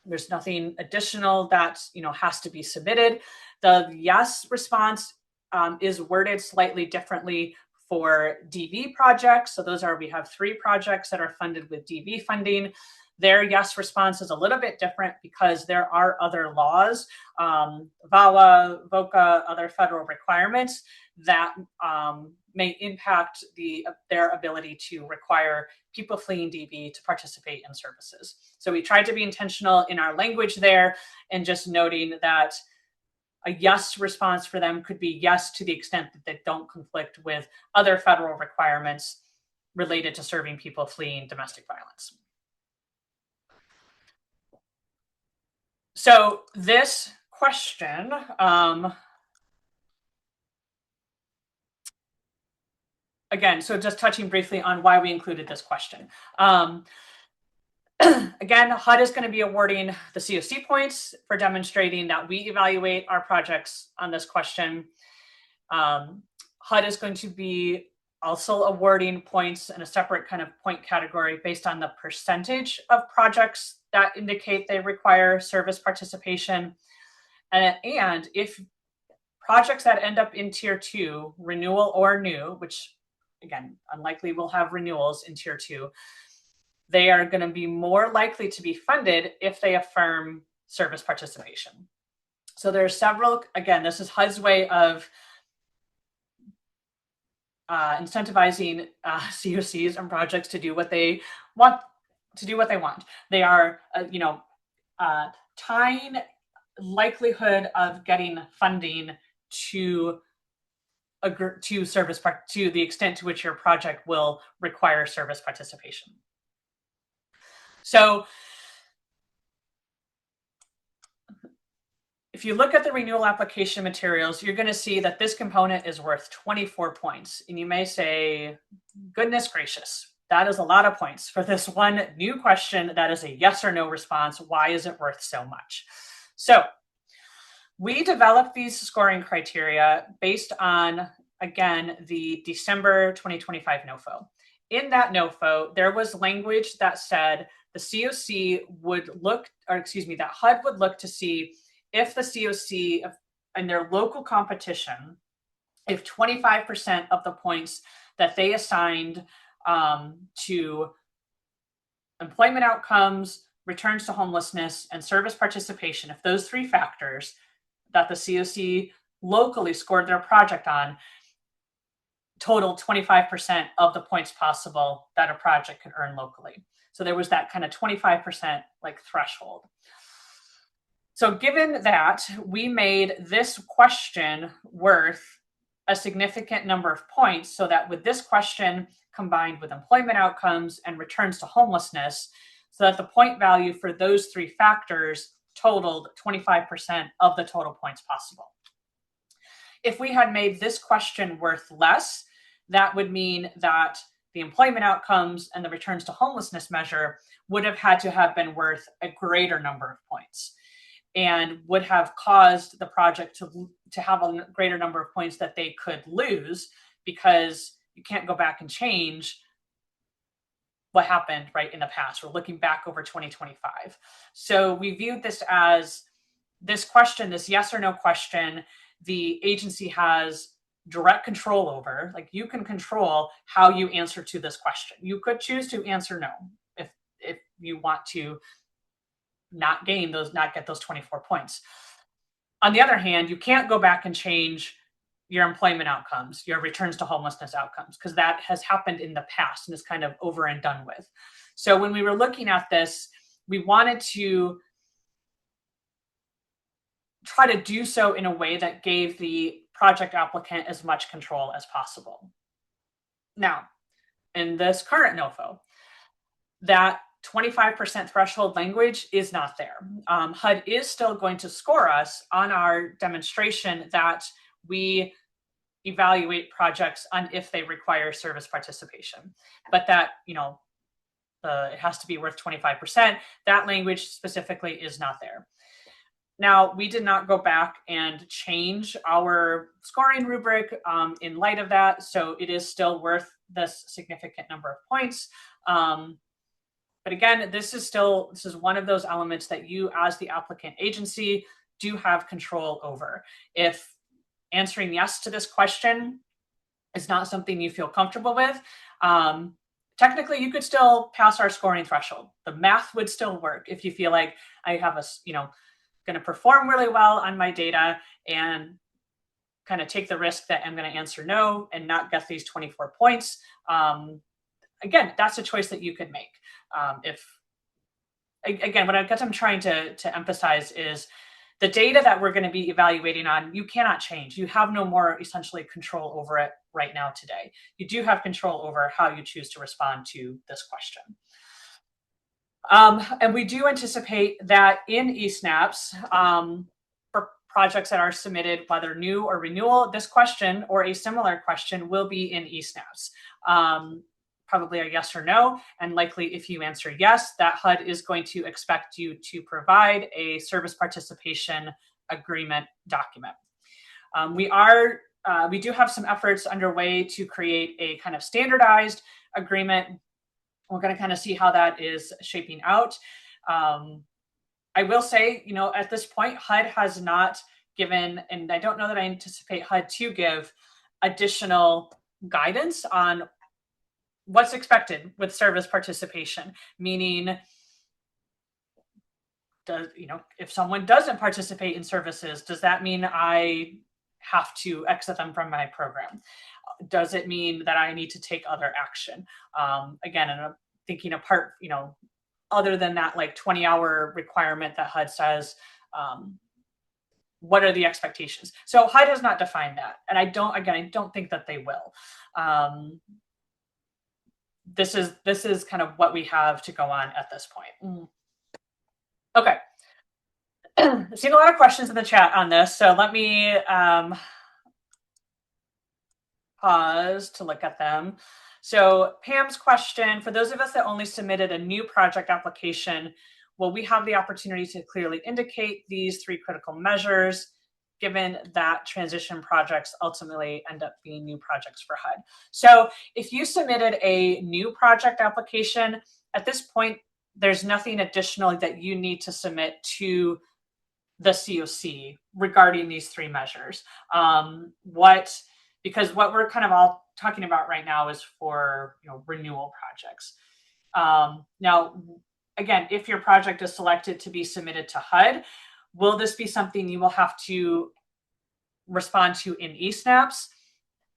There's nothing additional that has to be submitted. The yes response is worded slightly differently for DV projects. So we have 3 projects that are funded with DV funding. Their yes response is a little bit different because there are other laws, VAWA, VOCA, other federal requirements that may impact their ability to require people fleeing DV to participate in services. So we tried to be intentional in our language there and just noting that a yes response for them could be yes to the extent that they don't conflict with other federal requirements related to serving people fleeing domestic violence. So this question, again, so just touching briefly on why we included this question. Again, HUD is going to be awarding the CoC points for demonstrating that we evaluate our projects on this question. HUD is going to be also awarding points in a separate kind of point category based on the percentage of projects that indicate they require service participation. And if projects that end up in Tier 2, renewal or new, which again, unlikely we'll have renewals in Tier 2, they are going to be more likely to be funded if they affirm service participation. So there are several, again, this is HUD's way of incentivizing CoCs and projects to do what they want. They are, tying likelihood of getting funding to the extent to which your project will require service participation. So if you look at the renewal application materials, you're going to see that this component is worth 24 points. And you may say, goodness gracious, that is a lot of points for this one new question that is a yes or no response. Why is it worth so much? So we developed these scoring criteria based on, again, the December 2025 NOFO. In that NOFO, there was language that said the CoC would look, that HUD would look to see if the CoC in their local competition if 25% of the points that they assigned to employment outcomes, returns to homelessness, and service participation, if those three factors that the CoC locally scored their project on totaled 25% of the points possible that a project could earn locally. So there was that kind of 25% like threshold. So given that, we made this question worth a significant number of points, so that with this question combined with employment outcomes and returns to homelessness, so that the point value for those three factors totaled 25% of the total points possible. If we had made this question worth less, that would mean that the employment outcomes and the returns to homelessness measure would have had to have been worth a greater number of points, and would have caused the project to have a greater number of points that they could lose, because you can't go back and change what happened right in the past. We're looking back over 2025. So we viewed this as this question, this yes or no question, the agency has direct control over. Like, you can control how you answer to this question. You could choose to answer no if you want to not get those 24 points. On the other hand, you can't go back and change your employment outcomes, your returns to homelessness outcomes, because that has happened in the past and is kind of over and done with. So when we were looking at this, we wanted to try to do so in a way that gave the project applicant as much control as possible. Now, in this current NOFO, that 25% threshold language is not there. HUD is still going to score us on our demonstration that we evaluate projects on if they require service participation, but that, it has to be worth 25%. That language specifically is not there. Now, we did not go back and change our scoring rubric in light of that, so it is still worth this significant number of points. But again, this is one of those elements that you, as the applicant agency, do have control over. If answering yes to this question is not something you feel comfortable with, technically you could still pass our scoring threshold. The math would still work if you feel like I have going to perform really well on my data and kind of take the risk that I'm going to answer no and not get these 24 points. Again, that's a choice that you could make. What I guess I'm trying to emphasize is the data that we're going to be evaluating on, you cannot change. You have no more essentially control over it right now today. You do have control over how you choose to respond to this question. And we do anticipate that in eSNAPs, for projects that are submitted, whether new or renewal, this question or a similar question will be in eSNAPs. Probably a yes or no, and likely if you answer yes, that HUD is going to expect you to provide a service participation agreement document. We do have some efforts underway to create a kind of standardized agreement. We're going to kind of see how that is shaping out. I will say, at this point, HUD has not given, and I don't know that I anticipate HUD to give additional guidance on what's expected with service participation, meaning, if someone doesn't participate in services, does that mean I have to exit them from my program? Does it mean that I need to take other action? Again, and I'm thinking apart, other than that, like 20-hour requirement that HUD says, what are the expectations? So HUD has not defined that. And I don't think that they will. This is kind of what we have to go on at this point. Okay. I've seen a lot of questions in the chat on this, so let me pause to look at them. So Pam's question, for those of us that only submitted a new project application, will we have the opportunity to clearly indicate these three critical measures, given that transition projects ultimately end up being new projects for HUD? So if you submitted a new project application, at this point, there's nothing additional that you need to submit to the CoC regarding these three measures. What because what we're kind of all talking about right now is for renewal projects. Now, again, if your project is selected to be submitted to HUD, will this be something you will have to respond to in eSnaps,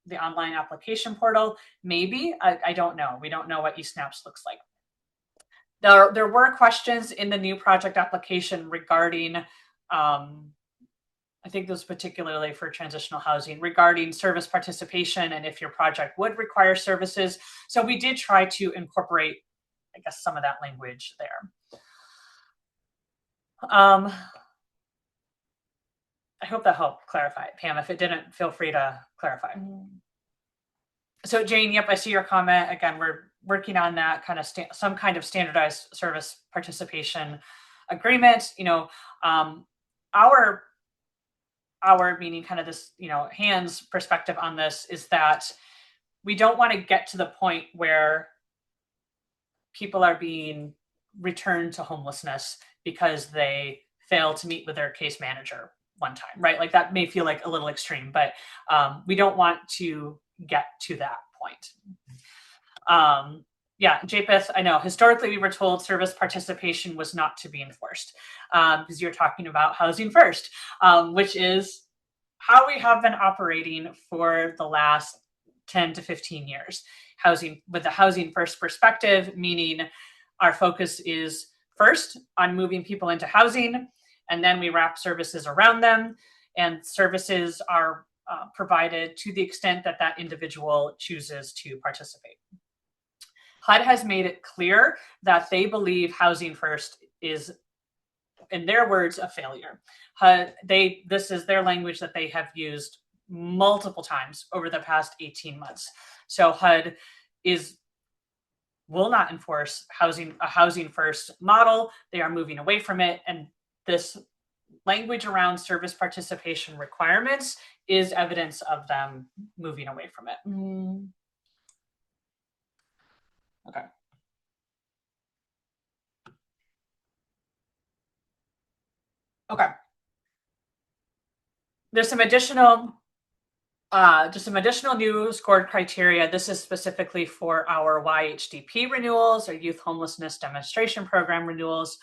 the online application portal? Maybe. I don't know. We don't know what eSnaps looks like. There were questions in the new project application regarding, I think this was particularly for transitional housing, regarding service participation and if your project would require services. So we did try to incorporate, I guess, some of that language there. I hope that helped clarify it. Pam, if it didn't, feel free to clarify. So Jane, yep, I see your comment. Again, we're working on that kind of some kind of standardized service participation agreement. Our meaning kind of this, hands perspective on this is that we don't want to get to the point where people are being returned to homelessness because they fail to meet with their case manager one time, right? Like that may feel like a little extreme, but we don't want to get to that point. Yeah, JPIF, I know. Historically, we were told service participation was not to be enforced because you're talking about housing first, which is how we have been operating for the last 10 to 15 years. Housing with the housing first perspective, meaning our focus is first on moving people into housing, and then we wrap services around them, and services are provided to the extent that that individual chooses to participate. HUD has made it clear that they believe housing first is, in their words, a failure. This is their language that they have used multiple times over the past 18 months. So HUD will not enforce a housing first model. They are moving away from it. And this language around service participation requirements is evidence of them moving away from it. Okay. Okay. There's some additional new scored criteria. This is specifically for our YHDP renewals, or Youth Homelessness Demonstration Program renewals.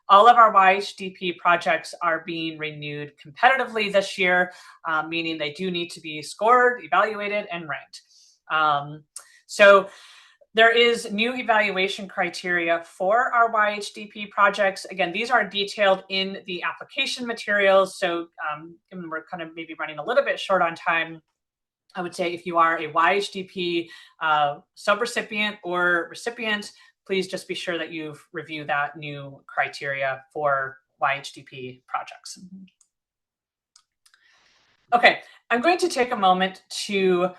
All of our YHDP projects are being renewed competitively this year, meaning they do need to be scored, evaluated, and ranked. So there is new evaluation criteria for our YHDP projects. Again, these are detailed in the application materials. So given we're kind of maybe running a little bit short on time, I would say if you are a YHDP subrecipient or recipient, please just be sure that you've reviewed that new criteria for YHDP projects. Okay, I'm going to take a moment to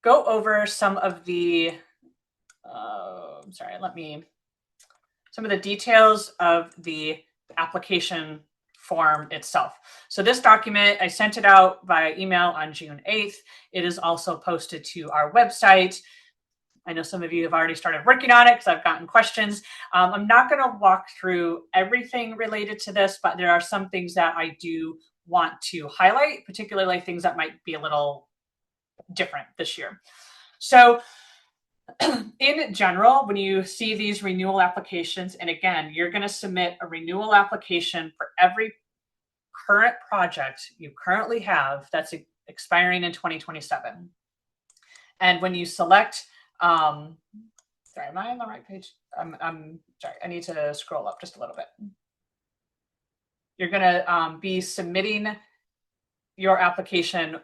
go over some of the, some of the details of the application form itself. So this document, I sent it out via email on June 8th. It is also posted to our website. I know some of you have already started working on it because I've gotten questions. I'm not going to walk through everything related to this, but there are some things that I do want to highlight, particularly things that might be a little different this year. So in general, when you see these renewal applications, and again, you're going to submit a renewal application for every current project you currently have that's expiring in 2027. And when you select, sorry, am I on the right page? I'm sorry, I need to scroll up just a little bit. You're going to be submitting your application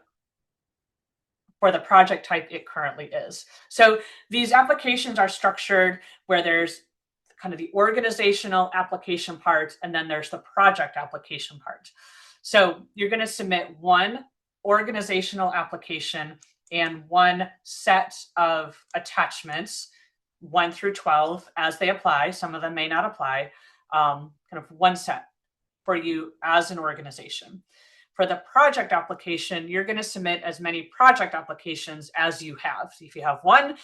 for the project type it currently is. So these applications are structured where there's kind of the organizational application part, and then there's the project application part. So you're going to submit one organizational application and one set of attachments, 1 through 12, as they apply. Some of them may not apply, kind of one set for you as an organization. For the project application, you're going to submit as many project applications as you have. So if you have one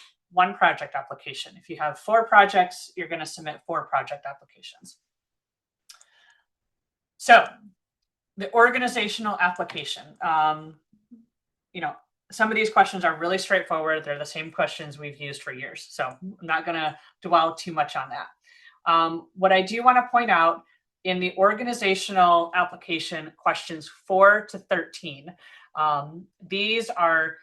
project application. If you have 4 projects, you're going to submit 4 project applications. So the organizational application. some of these questions are really straightforward. They're the same questions we've used for years. So I'm not going to dwell too much on that. What I do want to point out in the organizational application questions 4 to 13, these are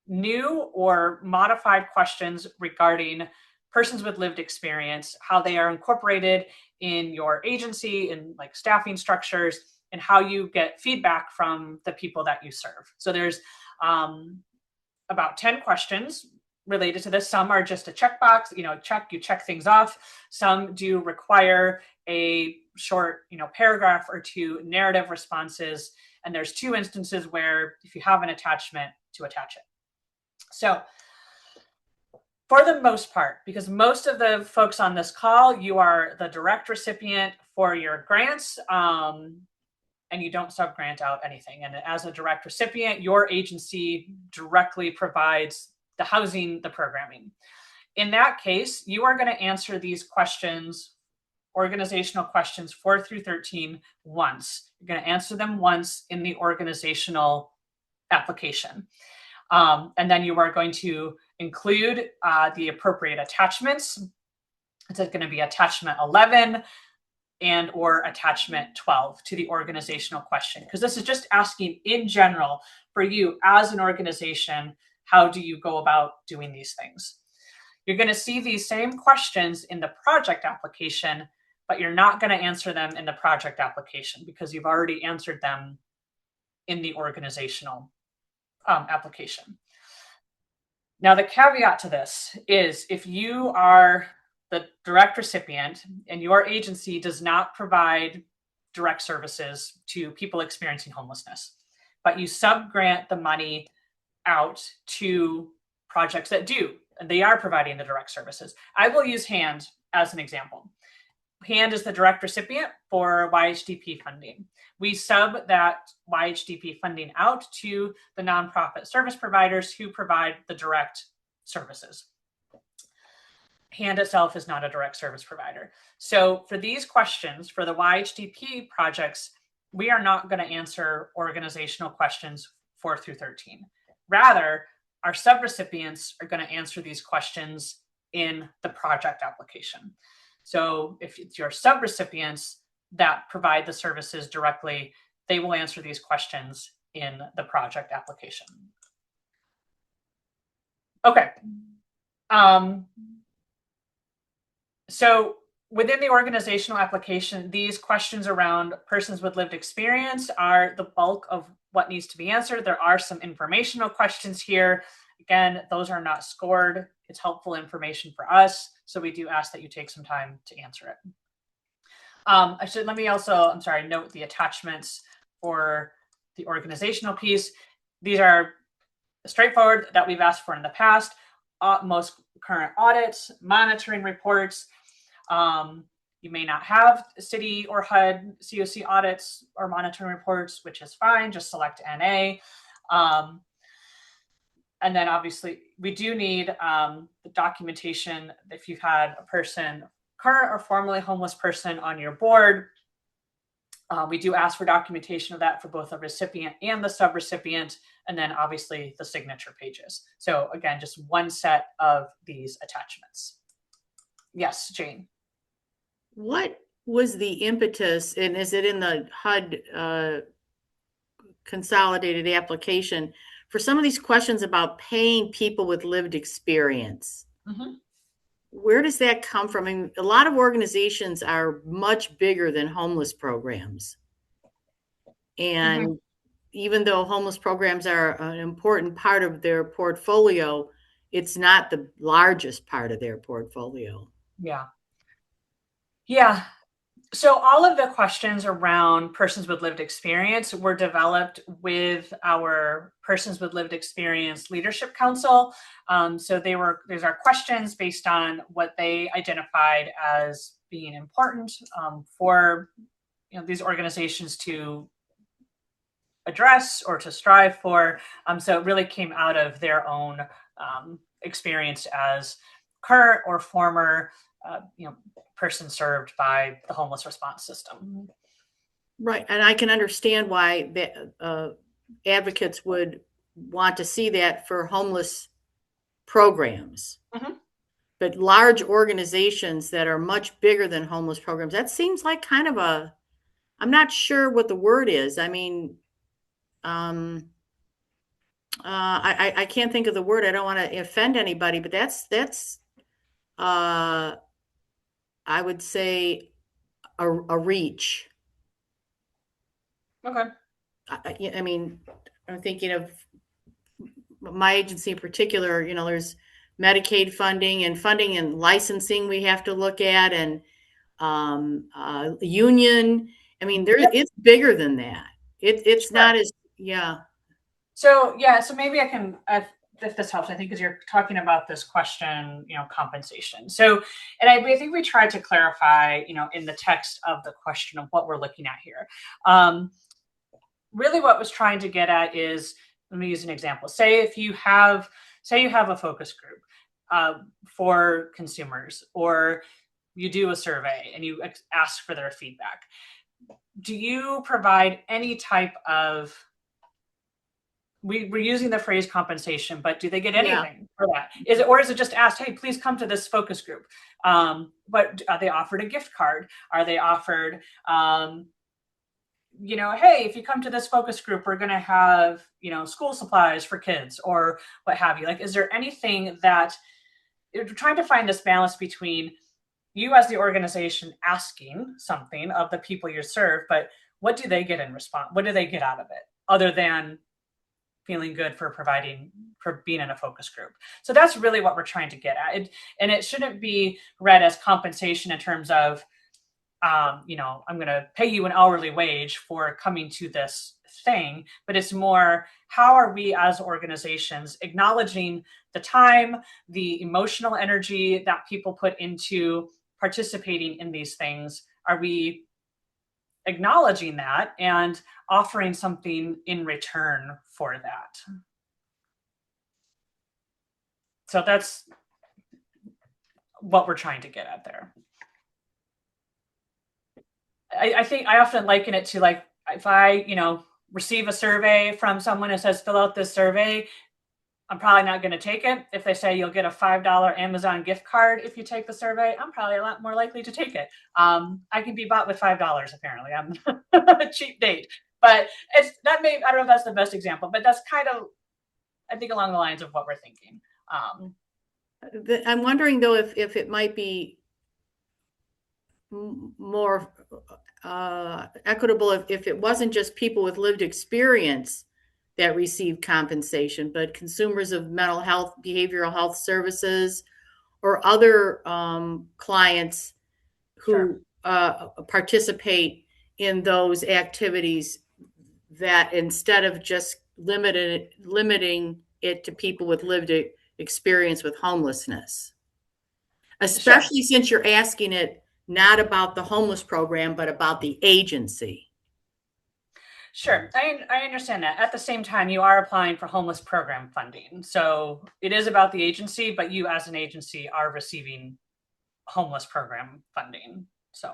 new or modified questions regarding persons with lived experience, how they are incorporated in your agency and like staffing structures, and how you get feedback from the people that you serve. So there's about 10 questions related to this. Some are just a checkbox, you check things off. Some do require a short, paragraph or two narrative responses. And there's 2 instances where if you have an attachment, to attach it. So for the most part, because most of the folks on this call, you are the direct recipient for your grants, and you don't sub-grant out anything. And as a direct recipient, your agency directly provides the housing, the programming. In that case, you are going to answer these questions, organizational questions 4 through 13, once. You're going to answer them once in the organizational application. And then you are going to include the appropriate attachments. It's going to be attachment 11 and or attachment 12 to the organizational question, because this is just asking in general for you as an organization, how do you go about doing these things? You're going to see these same questions in the project application, but you're not going to answer them in the project application because you've already answered them in the organizational application. Now, the caveat to this is if you are the direct recipient and your agency does not provide direct services to people experiencing homelessness, but you sub-grant the money out to projects that do, and they are providing the direct services. I will use HAND as an example. HAND is the direct recipient for YHDP funding. We sub that YHDP funding out to the nonprofit service providers who provide the direct services. HAND itself is not a direct service provider. So for these questions, for the YHDP projects, we are not going to answer organizational questions 4 through 13. Rather, our subrecipients are going to answer these questions in the project application. So if it's your subrecipients that provide the services directly, they will answer these questions in the project application. Okay. So within the organizational application, these questions around persons with lived experience are the bulk of what needs to be answered. There are some informational questions here. Again, those are not scored. It's helpful information for us. So we do ask that you take some time to answer it. Let me also, note the attachments for the organizational piece. These are straightforward that we've asked for in the past. Most current audits, monitoring reports. You may not have city or HUD CoC audits or monitoring reports, which is fine. Just select NA. And then obviously we do need the documentation. If you've had a person, current or formerly homeless person on your board, we do ask for documentation of that for both the recipient and the subrecipient, and then obviously the signature pages. So again, just one set of these attachments. Yes, Jane. What was the impetus, and is it in the HUD consolidated application, for some of these questions about paying people with lived experience? Mm-hmm. Where does that come from? I mean, a lot of organizations are much bigger than homeless programs. And mm-hmm. even though homeless programs are an important part of their portfolio, it's not the largest part of their portfolio. Yeah. Yeah. So all of the questions around persons with lived experience were developed with our Persons with Lived Experience Leadership Council. So these are questions based on what they identified as being important for these organizations to address or to strive for. So it really came out of their own experience as current or former person served by the homeless response system. Right. And I can understand why the advocates would want to see that for homeless programs. Mhm. But large organizations that are much bigger than homeless programs, that seems like kind of a, I'm not sure what the word is. I mean, I can't think of the word. I don't want to offend anybody, but that's I would say a reach. Okay. I mean, I'm thinking of my agency in particular. You know, there's Medicaid funding and licensing we have to look at, and union. I mean, Yep. it's bigger than that. It's Sure. not as, yeah. So yeah, so maybe I can, if this helps, I think, because you're talking about this question, compensation. So, and I think we tried to clarify, in the text of the question of what we're looking at here. Really, what was trying to get at is, let me use an example. Say you have a focus group for consumers, or you do a survey and you ask for their feedback. Do you provide any type of, we're using the phrase compensation, but do they get anything for that? Is it just asked, hey, please come to this focus group? But are they offered a gift card? Are they offered, hey, if you come to this focus group, we're going to have, school supplies for kids or what have you? Like, is there anything that you're trying to find this balance between you as the organization asking something of the people you serve, but what do they get in response? What do they get out of it other than feeling good for being in a focus group? So that's really what we're trying to get at. And it shouldn't be read as compensation in terms of, I'm going to pay you an hourly wage for coming to this thing, but it's more, how are we as organizations acknowledging the time, the emotional energy that people put into participating in these things? Are we acknowledging that and offering something in return for that? So that's what we're trying to get at there. I think I often liken it to, like, if I, receive a survey from someone that says, fill out this survey, I'm probably not going to take it. If they say you'll get a $5 Amazon gift card if you take the survey, I'm probably a lot more likely to take it. I can be bought with $5, apparently. I'm a cheap date. But I don't know if that's the best example, but that's kind of, I think, along the lines of what we're thinking. I'm wondering, though, if it might be more equitable if it wasn't just people with lived experience that receive compensation, but consumers of mental health, behavioral health services, or other clients who participate in those activities, that instead of just limiting it to people with lived experience with homelessness, especially since you're asking it not about the homeless program, but about the agency. Sure, I understand that. At the same time, you are applying for homeless program funding. So it is about the agency, but you as an agency are receiving homeless program funding. So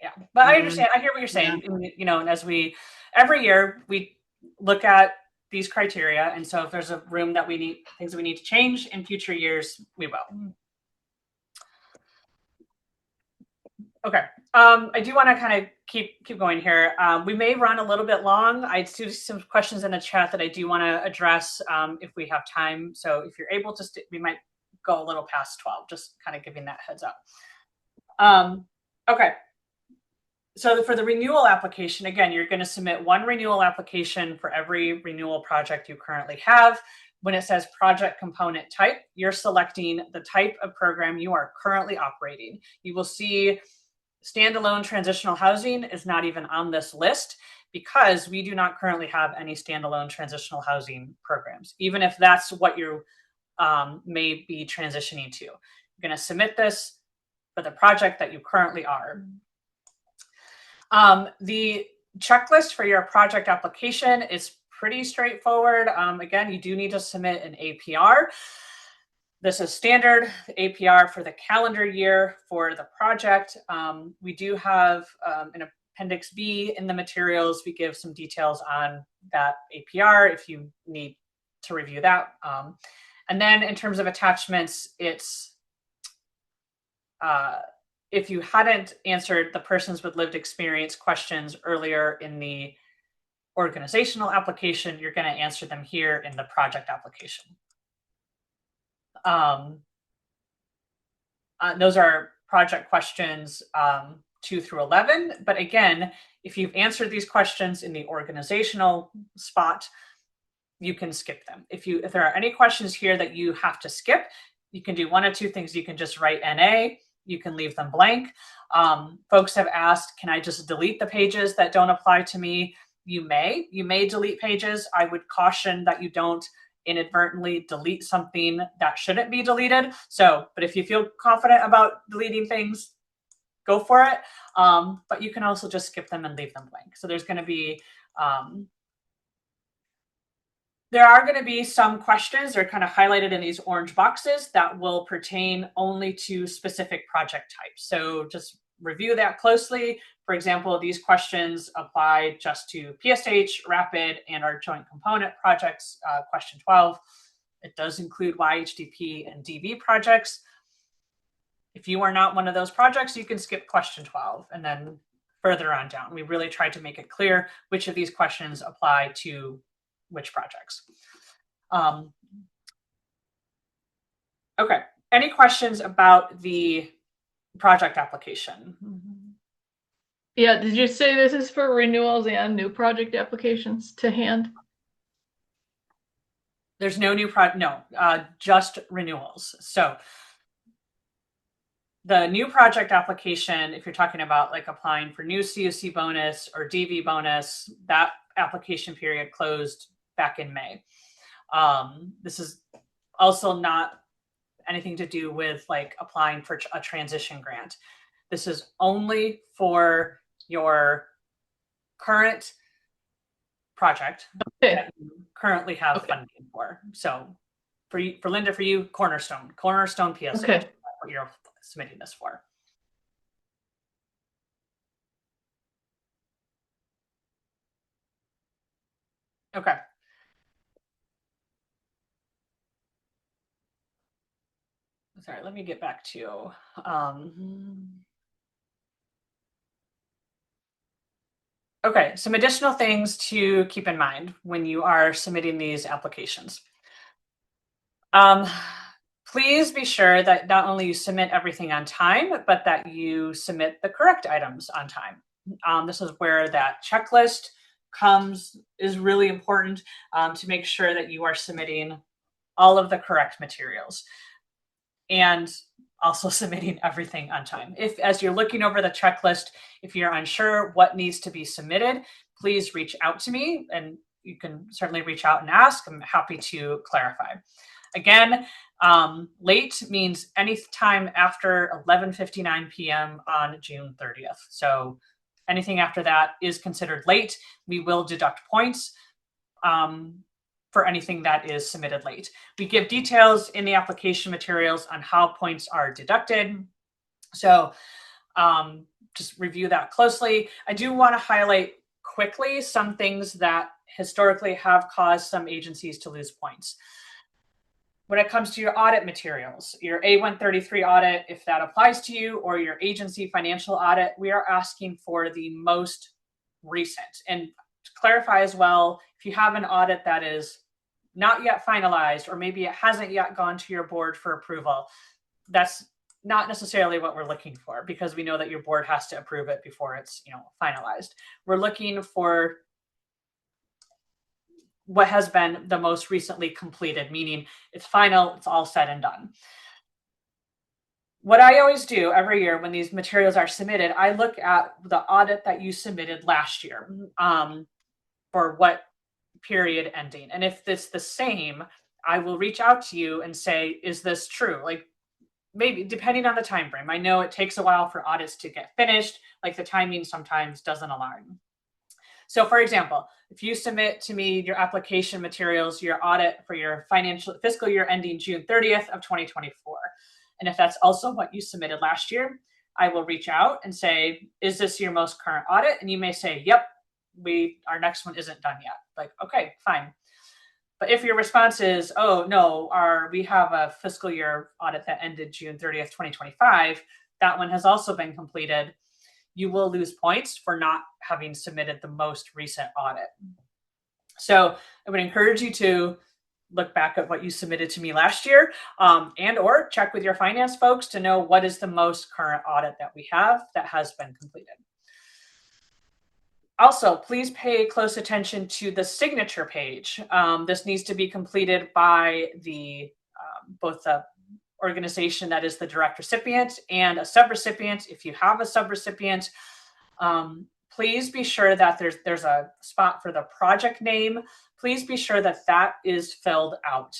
yeah, but I understand. I hear what you're saying. Yeah. And as every year we look at these criteria. And so if there's a room that things that we need to change in future years, we will. Okay. I do want to kind of keep going here. We may run a little bit long. I see some questions in the chat that I do want to address if we have time. So if you're able to, we might go a little past 12, just kind of giving that heads up. Okay. So for the renewal application, again, you're going to submit one renewal application for every renewal project you currently have. When it says project component type, you're selecting the type of program you are currently operating. You will see standalone transitional housing is not even on this list because we do not currently have any standalone transitional housing programs, even if that's what you may be transitioning to. You're going to submit this for the project that you currently are. The checklist for your project application is pretty straightforward. Again, you do need to submit an APR. This is standard APR for the calendar year for the project. We do have an Appendix B in the materials. We give some details on that APR if you need to review that. And then in terms of attachments, it's if you hadn't answered the persons with lived experience questions earlier in the organizational application, you're going to answer them here in the project application. Those are project questions 2 through 11. But again, if you've answered these questions in the organizational spot, you can skip them. If there are any questions here that you have to skip, you can do one of two things. You can just write NA, you can leave them blank. Folks have asked, can I just delete the pages that don't apply to me? You may delete pages. I would caution that you don't inadvertently delete something that shouldn't be deleted. So, but if you feel confident about deleting things, go for it. But you can also just skip them and leave them blank. So there's going to be, there are going to be some questions, they're kind of highlighted in these orange boxes, that will pertain only to specific project types. So just review that closely. For example, these questions apply just to PSH, Rapid, and our joint component projects, question 12. It does include YHDP and DB projects. If you are not one of those projects, you can skip question 12 and then further on down. We really tried to make it clear which of these questions apply to which projects. Okay, any questions about the project application? Yeah, did you say this is for renewals and new project applications to hand? There's no new just renewals. So the new project application, if you're talking about like applying for new CoC bonus or DV bonus, that application period closed back in May. This is also not anything to do with like applying for a transition grant. This is only for your current project that you currently have funding for. So for Linda, for you, Cornerstone PSH, that's what you're submitting this for. Okay. Sorry, let me get back to okay, some additional things to keep in mind when you are submitting these applications. Please be sure that not only you submit everything on time, but that you submit the correct items on time. This is where that checklist is really important to make sure that you are submitting all of the correct materials and also submitting everything on time. If, as you're looking over the checklist, if you're unsure what needs to be submitted, please reach out to me, and you can certainly reach out and ask. I'm happy to clarify. Again, late means any time after 11:59 p.m. on June 30th. So anything after that is considered late. We will deduct points for anything that is submitted late. We give details in the application materials on how points are deducted. So just review that closely. I do want to highlight quickly some things that historically have caused some agencies to lose points. When it comes to your audit materials, your A133 audit, if that applies to you, or your agency financial audit, we are asking for the most recent. And to clarify as well, if you have an audit that is not yet finalized, or maybe it hasn't yet gone to your board for approval, that's not necessarily what we're looking for, because we know that your board has to approve it before it's finalized. We're looking for what has been the most recently completed, meaning it's final, it's all said and done. What I always do every year when these materials are submitted, I look at the audit that you submitted last year for what period ending. And if it's the same, I will reach out to you and say, is this true? Like, maybe depending on the time frame. I know it takes a while for audits to get finished, like the timing sometimes doesn't align. So for example, if you submit to me your application materials, your audit for your fiscal year ending June 30th of 2024, and if that's also what you submitted last year, I will reach out and say, is this your most current audit? And you may say, yep, our next one isn't done yet. Like, okay, fine. But if your response is, oh no, we have a fiscal year audit that ended June 30th, 2025, that one has also been completed, you will lose points for not having submitted the most recent audit. So I would encourage you to look back at what you submitted to me last year, and or check with your finance folks to know what is the most current audit that we have that has been completed. Also, please pay close attention to the signature page. This needs to be completed by both the organization that is the direct recipient and a subrecipient. If you have a subrecipient, please be sure that there's a spot for the project name. Please be sure that that is filled out.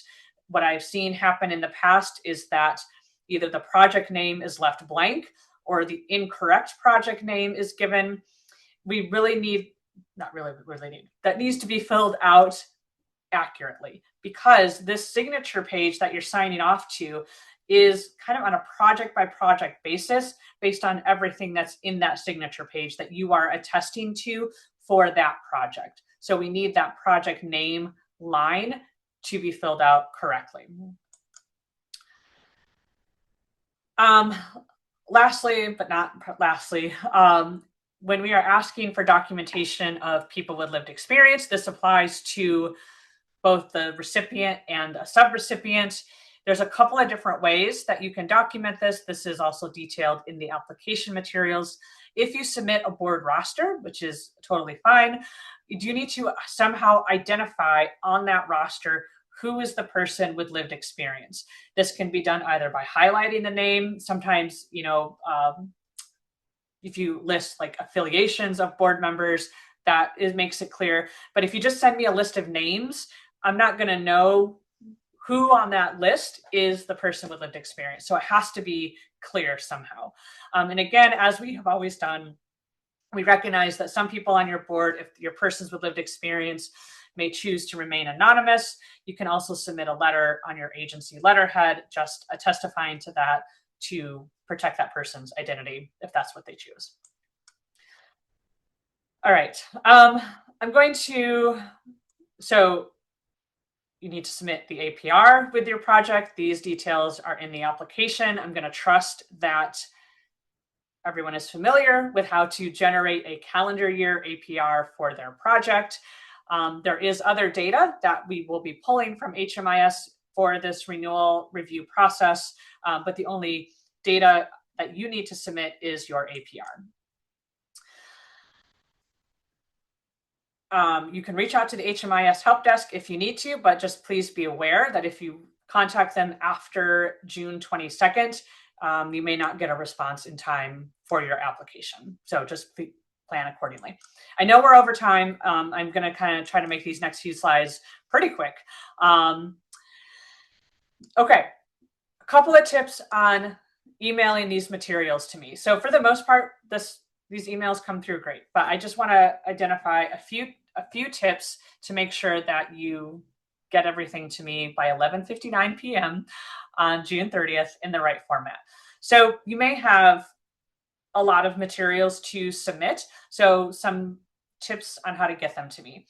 What I've seen happen in the past is that either the project name is left blank or the incorrect project name is given. We really need, that needs to be filled out accurately, because this signature page that you're signing off to is kind of on a project by project basis based on everything that's in that signature page that you are attesting to for that project. So we need that project name line to be filled out correctly. Lastly, but not lastly, when we are asking for documentation of people with lived experience, this applies to both the recipient and a subrecipient. There's a couple of different ways that you can document this. This is also detailed in the application materials. If you submit a board roster, which is totally fine, you do need to somehow identify on that roster who is the person with lived experience. This can be done either by highlighting the name. Sometimes, if you list like affiliations of board members, makes it clear. But if you just send me a list of names, I'm not going to know who on that list is the person with lived experience. So it has to be clear somehow. And again, as we have always done, we recognize that some people on your board, if your persons with lived experience, may choose to remain anonymous. You can also submit a letter on your agency letterhead, just testifying to that to protect that person's identity if that's what they choose. All right. So you need to submit the APR with your project. These details are in the application. I'm going to trust that everyone is familiar with how to generate a calendar year APR for their project. There is other data that we will be pulling from HMIS for this renewal review process, but the only data that you need to submit is your APR. You can reach out to the HMIS help desk if you need to, but just please be aware that if you contact them after June 22nd, you may not get a response in time for your application. So just plan accordingly. I know we're over time. I'm going to kind of try to make these next few slides pretty quick. Okay, a couple of tips on emailing these materials to me. So for the most part, these emails come through great, but I just want to identify a few tips to make sure that you get everything to me by 11:59 p.m. on June 30th in the right format. So you may have a lot of materials to submit. So some tips on how to get them to me.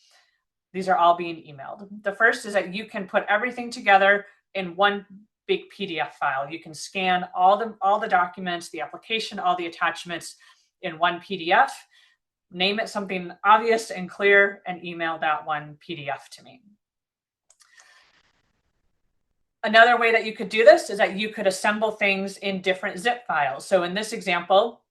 These are all being emailed. The first is that you can put everything together in one big PDF file. You can scan all the documents, the application, all the attachments in one PDF, name it something obvious and clear, and email that one PDF to me. Another way that you could do this is that you could assemble things in different zip files. So in this example,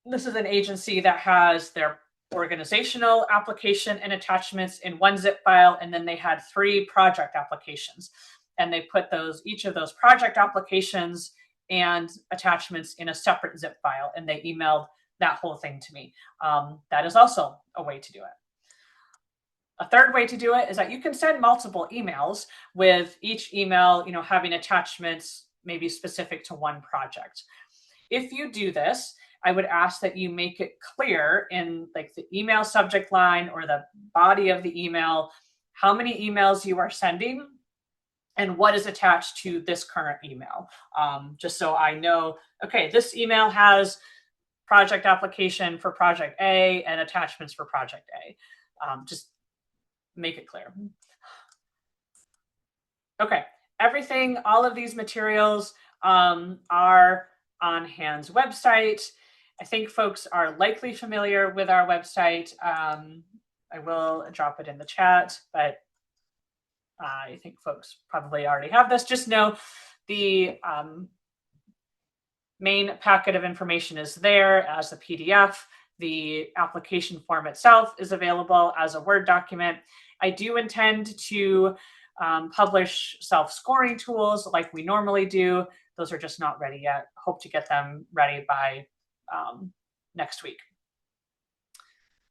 this is an agency that has their organizational application and attachments in one zip file, and then they had 3 project applications. And they put each of those project applications and attachments in a separate zip file, and they emailed that whole thing to me. That is also a way to do it. A third way to do it is that you can send multiple emails, with each email, having attachments maybe specific to one project. If you do this, I would ask that you make it clear in like the email subject line or the body of the email how many emails you are sending and what is attached to this current email. Just so I know, okay, this email has project application for project A and attachments for project A. Just make it clear. Okay, everything, all of these materials are on HAN's website. I think folks are likely familiar with our website. I will drop it in the chat, but I think folks probably already have this. Just know the main packet of information is there as a PDF. The application form itself is available as a Word document. I do intend to publish self-scoring tools like we normally do. Those are just not ready yet. Hope to get them ready by next week.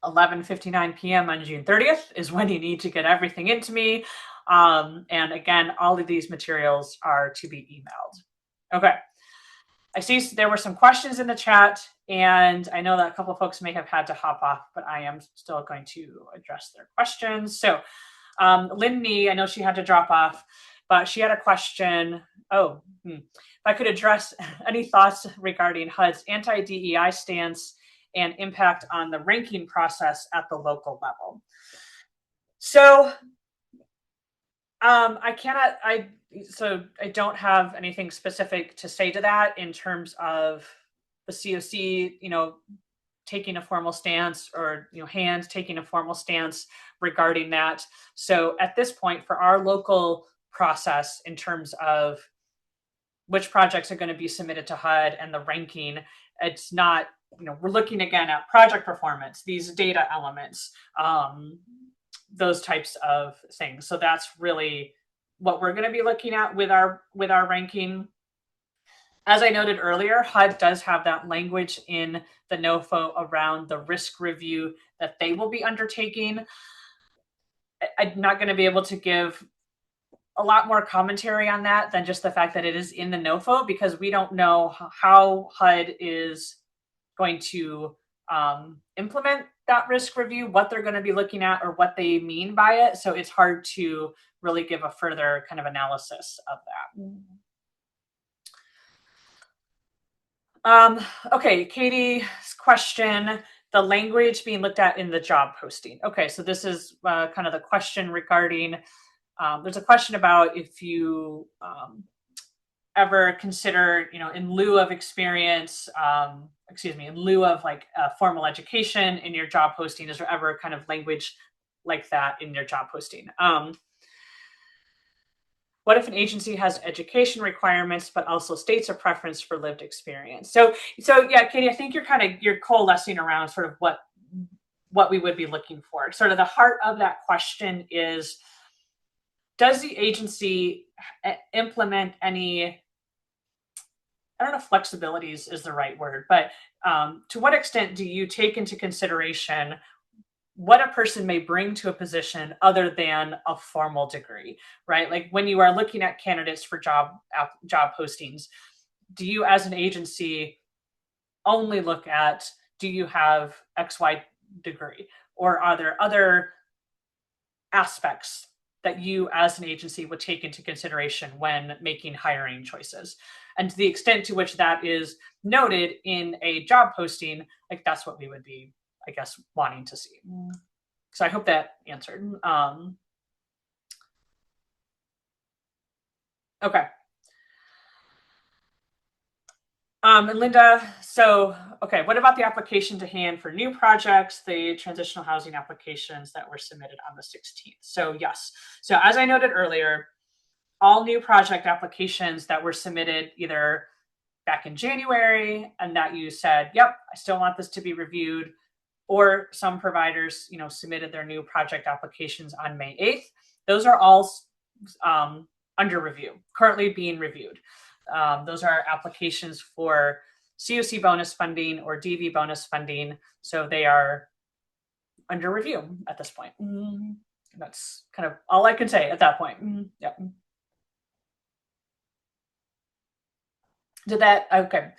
11:59 p.m. on June 30th is when you need to get everything into me. And again, all of these materials are to be emailed. Okay. I see there were some questions in the chat, and I know that a couple of folks may have had to hop off, but I am still going to address their questions. So Lindy, I know she had to drop off, but she had a question. If I could address any thoughts regarding HUD's anti-DEI stance and impact on the ranking process at the local level. So I don't have anything specific to say to that in terms of the CoC, taking a formal stance, or HAND taking a formal stance regarding that. So at this point, for our local process, in terms of which projects are going to be submitted to HUD and the ranking, it's not, we're looking again at project performance, these data elements, those types of things. So that's really what we're going to be looking at with our ranking. As I noted earlier, HUD does have that language in the NOFO around the risk review that they will be undertaking. I'm not going to be able to give a lot more commentary on that than just the fact that it is in the NOFO, because we don't know how HUD is going to implement that risk review, what they're going to be looking at, or what they mean by it. So it's hard to really give a further kind of analysis of that. Okay, Katie's question, the language being looked at in the job posting. Okay, so this is kind of the question regarding, there's a question about if you ever consider, in lieu of experience, in lieu of like formal education in your job posting, is there ever kind of language like that in your job posting? What if an agency has education requirements, but also states a preference for lived experience? So yeah, Katie, I think you're coalescing around sort of what we would be looking for. Sort of the heart of that question is, does the agency implement any, I don't know if flexibilities is the right word, but to what extent do you take into consideration what a person may bring to a position other than a formal degree, right? Like when you are looking at candidates for job postings, do you as an agency only look at, do you have XY degree, or are there other aspects that you as an agency would take into consideration when making hiring choices? And to the extent to which that is noted in a job posting, like that's what we would be, I guess, wanting to see. So I hope that answered. Okay. And Linda, so, okay, what about the application to HAND for new projects, the transitional housing applications that were submitted on the 16th? So yes, so as I noted earlier, all new project applications that were submitted either back in January and that you said, yep, I still want this to be reviewed, or some providers, submitted their new project applications on May 8th. Those are all under review, currently being reviewed. Those are applications for CoC bonus funding or DV bonus funding. So they are under review at this point. That's kind of all I can say at that point. Yep. Did that, okay.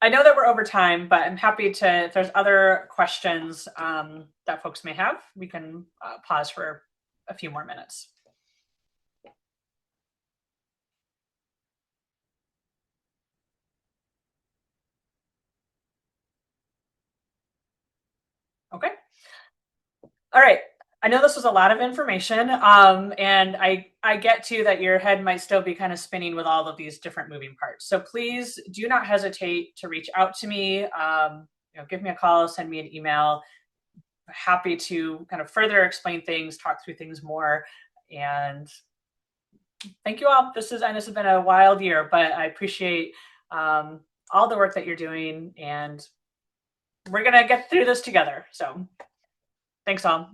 I know that we're over time, but I'm happy to, if there's other questions that folks may have, we can pause for a few more minutes. Okay. All right. I know this was a lot of information, and I get to that your head might still be kind of spinning with all of these different moving parts. So please do not hesitate to reach out to me. Give me a call, send me an email. Happy to kind of further explain things, talk through things more, and thank you all. This has been a wild year, but I appreciate all the work that you're doing, and we're gonna get through this together. So thanks all.